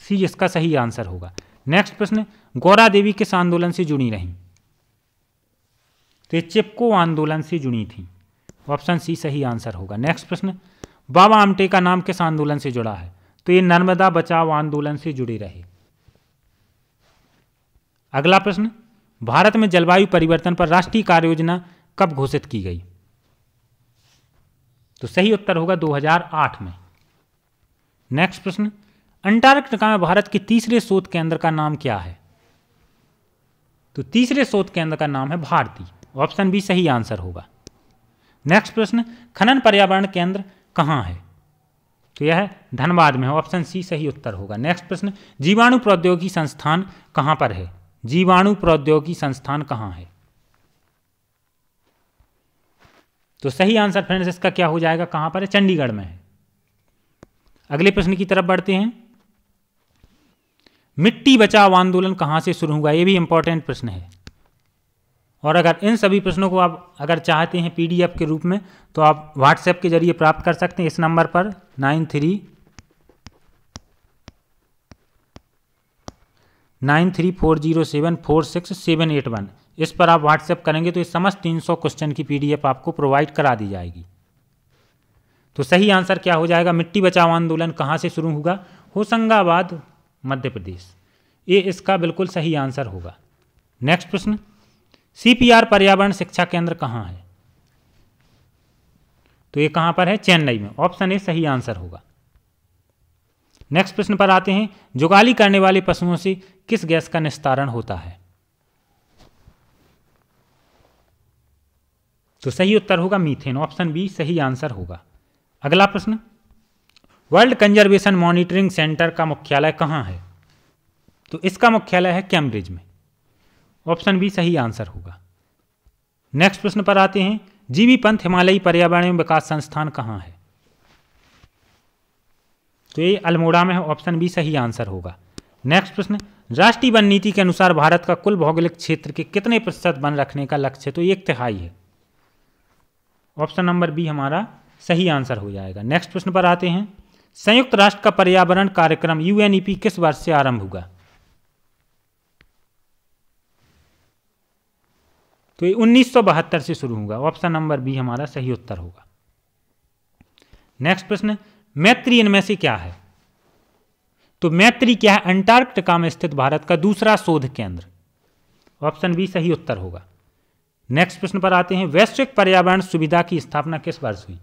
सी इसका सही आंसर होगा। नेक्स्ट प्रश्न, गौरा देवी किस आंदोलन से जुड़ी रहीं? तो ये चिपको आंदोलन से जुड़ी थी। ऑप्शन सी सही आंसर होगा। नेक्स्ट प्रश्न, बाबा आमटे का नाम किस आंदोलन से जुड़ा है? तो ये नर्मदा बचाओ आंदोलन से जुड़े रहे। अगला प्रश्न, भारत में जलवायु परिवर्तन पर राष्ट्रीय कार्य योजना कब घोषित की गई? तो सही उत्तर होगा 2008 में। नेक्स्ट प्रश्न, अंटार्कटिका में भारत के तीसरे शोध केंद्र का नाम क्या है? तो तीसरे शोध केंद्र का नाम है भारती। ऑप्शन बी सही आंसर होगा। नेक्स्ट प्रश्न, खनन पर्यावरण केंद्र कहाँ है? तो यह धनबाद में है। ऑप्शन सी सही उत्तर होगा। नेक्स्ट प्रश्न, जीवाणु प्रौद्योगिकी संस्थान कहाँ पर है? जीवाणु प्रौद्योगिकी संस्थान कहाँ है? तो सही आंसर फ्रेंड्स इसका क्या हो जाएगा? कहाँ पर है? चंडीगढ़ में है। अगले प्रश्न की तरफ बढ़ते हैं, मिट्टी बचाओ आंदोलन कहाँ से शुरू हुआ? ये भी इंपॉर्टेंट प्रश्न है। और अगर इन सभी प्रश्नों को आप अगर चाहते हैं पीडीएफ के रूप में तो आप व्हाट्सएप के जरिए प्राप्त कर सकते हैं इस नंबर पर 9340746781। इस पर आप व्हाट्सएप करेंगे तो इस समस्त 300 क्वेश्चन की पीडीएफ आपको प्रोवाइड करा दी जाएगी। तो सही आंसर क्या हो जाएगा? मिट्टी बचाओ आंदोलन कहाँ से शुरू होगा? होशंगाबाद, मध्य प्रदेश। ये इसका बिल्कुल सही आंसर होगा। नेक्स्ट प्रश्न, सीपीआर पर्यावरण शिक्षा केंद्र कहाँ है? तो ये कहाँ पर है? चेन्नई में। ऑप्शन ए सही आंसर होगा। नेक्स्ट प्रश्न पर आते हैं, जुगाली करने वाले पशुओं से किस गैस का निस्तारण होता है? तो सही उत्तर होगा मीथेन। ऑप्शन बी सही आंसर होगा। अगला प्रश्न, वर्ल्ड कंजर्वेशन मॉनिटरिंग सेंटर का मुख्यालय कहाँ है? तो इसका मुख्यालय है कैम्ब्रिज में। ऑप्शन बी सही आंसर होगा। नेक्स्ट प्रश्न पर आते हैं, जीबी पंत हिमालयी पर्यावरण विकास संस्थान कहाँ है? तो ये अल्मोड़ा में है। ऑप्शन बी सही आंसर होगा। नेक्स्ट प्रश्न, राष्ट्रीय वन नीति के अनुसार भारत का कुल भौगोलिक क्षेत्र के कितने प्रतिशत वन रखने का लक्ष्य है? तो 1/3 है। ऑप्शन नंबर बी हमारा सही आंसर हो जाएगा। नेक्स्ट प्रश्न पर आते हैं, संयुक्त राष्ट्र का पर्यावरण कार्यक्रम यूएनईपी किस वर्ष से आरंभ हुआ? तो ये 1972 से शुरू होगा। ऑप्शन नंबर बी हमारा सही उत्तर होगा। नेक्स्ट प्रश्न, मैत्री इनमें से क्या है? तो मैत्री क्या है? अंटार्कटिका में स्थित भारत का दूसरा शोध केंद्र। ऑप्शन बी सही उत्तर होगा। नेक्स्ट प्रश्न पर आते हैं, वैश्विक पर्यावरण सुविधा की स्थापना किस वर्ष हुई?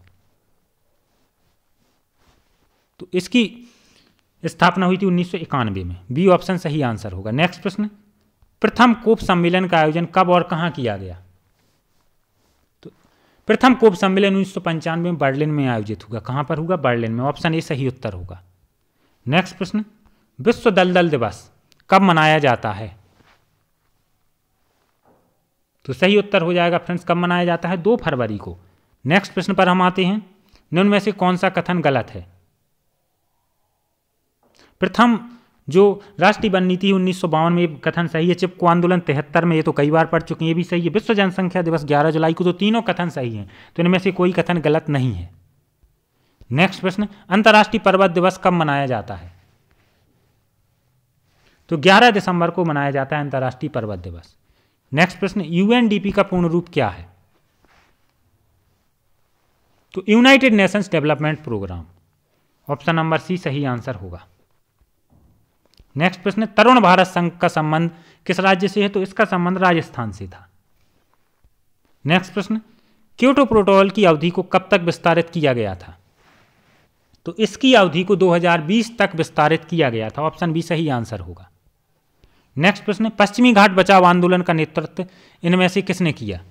तो इसकी स्थापना हुई थी 1991 में। बी ऑप्शन सही आंसर होगा। नेक्स्ट प्रश्न, प्रथम कोप सम्मेलन का आयोजन कब और कहां किया गया? तो प्रथम कोप सम्मेलन 1995 में बर्लिन में आयोजित होगा। कहां पर होगा? बर्लिन में। ऑप्शन ए सही उत्तर होगा। नेक्स्ट प्रश्न, विश्व दलदल दिवस कब मनाया जाता है? तो सही उत्तर हो जाएगा फ्रेंड्स, कब मनाया जाता है? 2 फरवरी को। नेक्स्ट प्रश्न पर हम आते हैं, निम्न में से कौन सा कथन गलत है? प्रथम जो राष्ट्रीय वन नीति 1952 में, ये कथन सही है। चिपको आंदोलन 73 में, ये तो कई बार पढ़ चुके हैं, ये भी सही है। विश्व जनसंख्या दिवस 11 जुलाई को, तो तीनों कथन सही हैं। तो इनमें से कोई कथन गलत नहीं है। नेक्स्ट प्रश्न, अंतर्राष्ट्रीय पर्वत दिवस कब मनाया जाता है? तो 11 दिसंबर को मनाया जाता है अंतर्राष्ट्रीय पर्वत दिवस। नेक्स्ट प्रश्न, यूएनडीपी का पूर्ण रूप क्या है? तो United Nations development programme. Option number C सही आंसर होगा। नेक्स्ट प्रश्न, तरुण भारत संघ का संबंध किस राज्य से है? तो इसका संबंध राजस्थान से था। नेक्स्ट प्रश्न, क्योटो प्रोटोकॉल की अवधि को कब तक विस्तारित किया गया था? तो इसकी अवधि को 2020 तक विस्तारित किया गया था। ऑप्शन बी सही आंसर होगा। नेक्स्ट प्रश्न, पश्चिमी घाट बचाओ आंदोलन का नेतृत्व इनमें से किसने किया?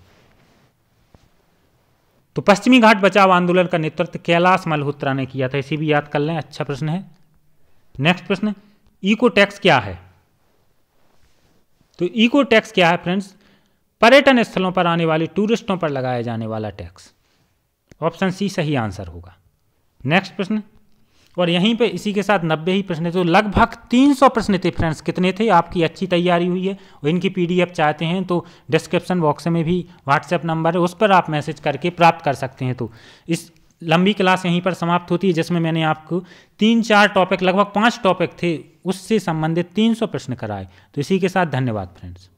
तो पश्चिमी घाट बचाओ आंदोलन का नेतृत्व कैलाश मल्होत्रा ने किया था। इसे भी याद कर लें, अच्छा प्रश्न है। नेक्स्ट प्रश्न, इको टैक्स क्या है? तो इको टैक्स क्या है फ्रेंड्स? पर्यटन स्थलों पर आने वाले टूरिस्टों पर लगाया जाने वाला टैक्स। ऑप्शन सी सही आंसर होगा। नेक्स्ट प्रश्न, और यहीं पे इसी के साथ 90 ही प्रश्न थे। तो लगभग 300 प्रश्न थे फ्रेंड्स। कितने थे? आपकी अच्छी तैयारी हुई है और इनकी पीडीएफ चाहते हैं तो डिस्क्रिप्शन बॉक्स में भी व्हाट्सएप नंबर है, उस पर आप मैसेज करके प्राप्त कर सकते हैं। तो इस लंबी क्लास यहीं पर समाप्त होती है, जिसमें मैंने आपको 3-4 टॉपिक, लगभग 5 टॉपिक थे, उससे संबंधित 300 प्रश्न कराए। तो इसी के साथ धन्यवाद फ्रेंड्स।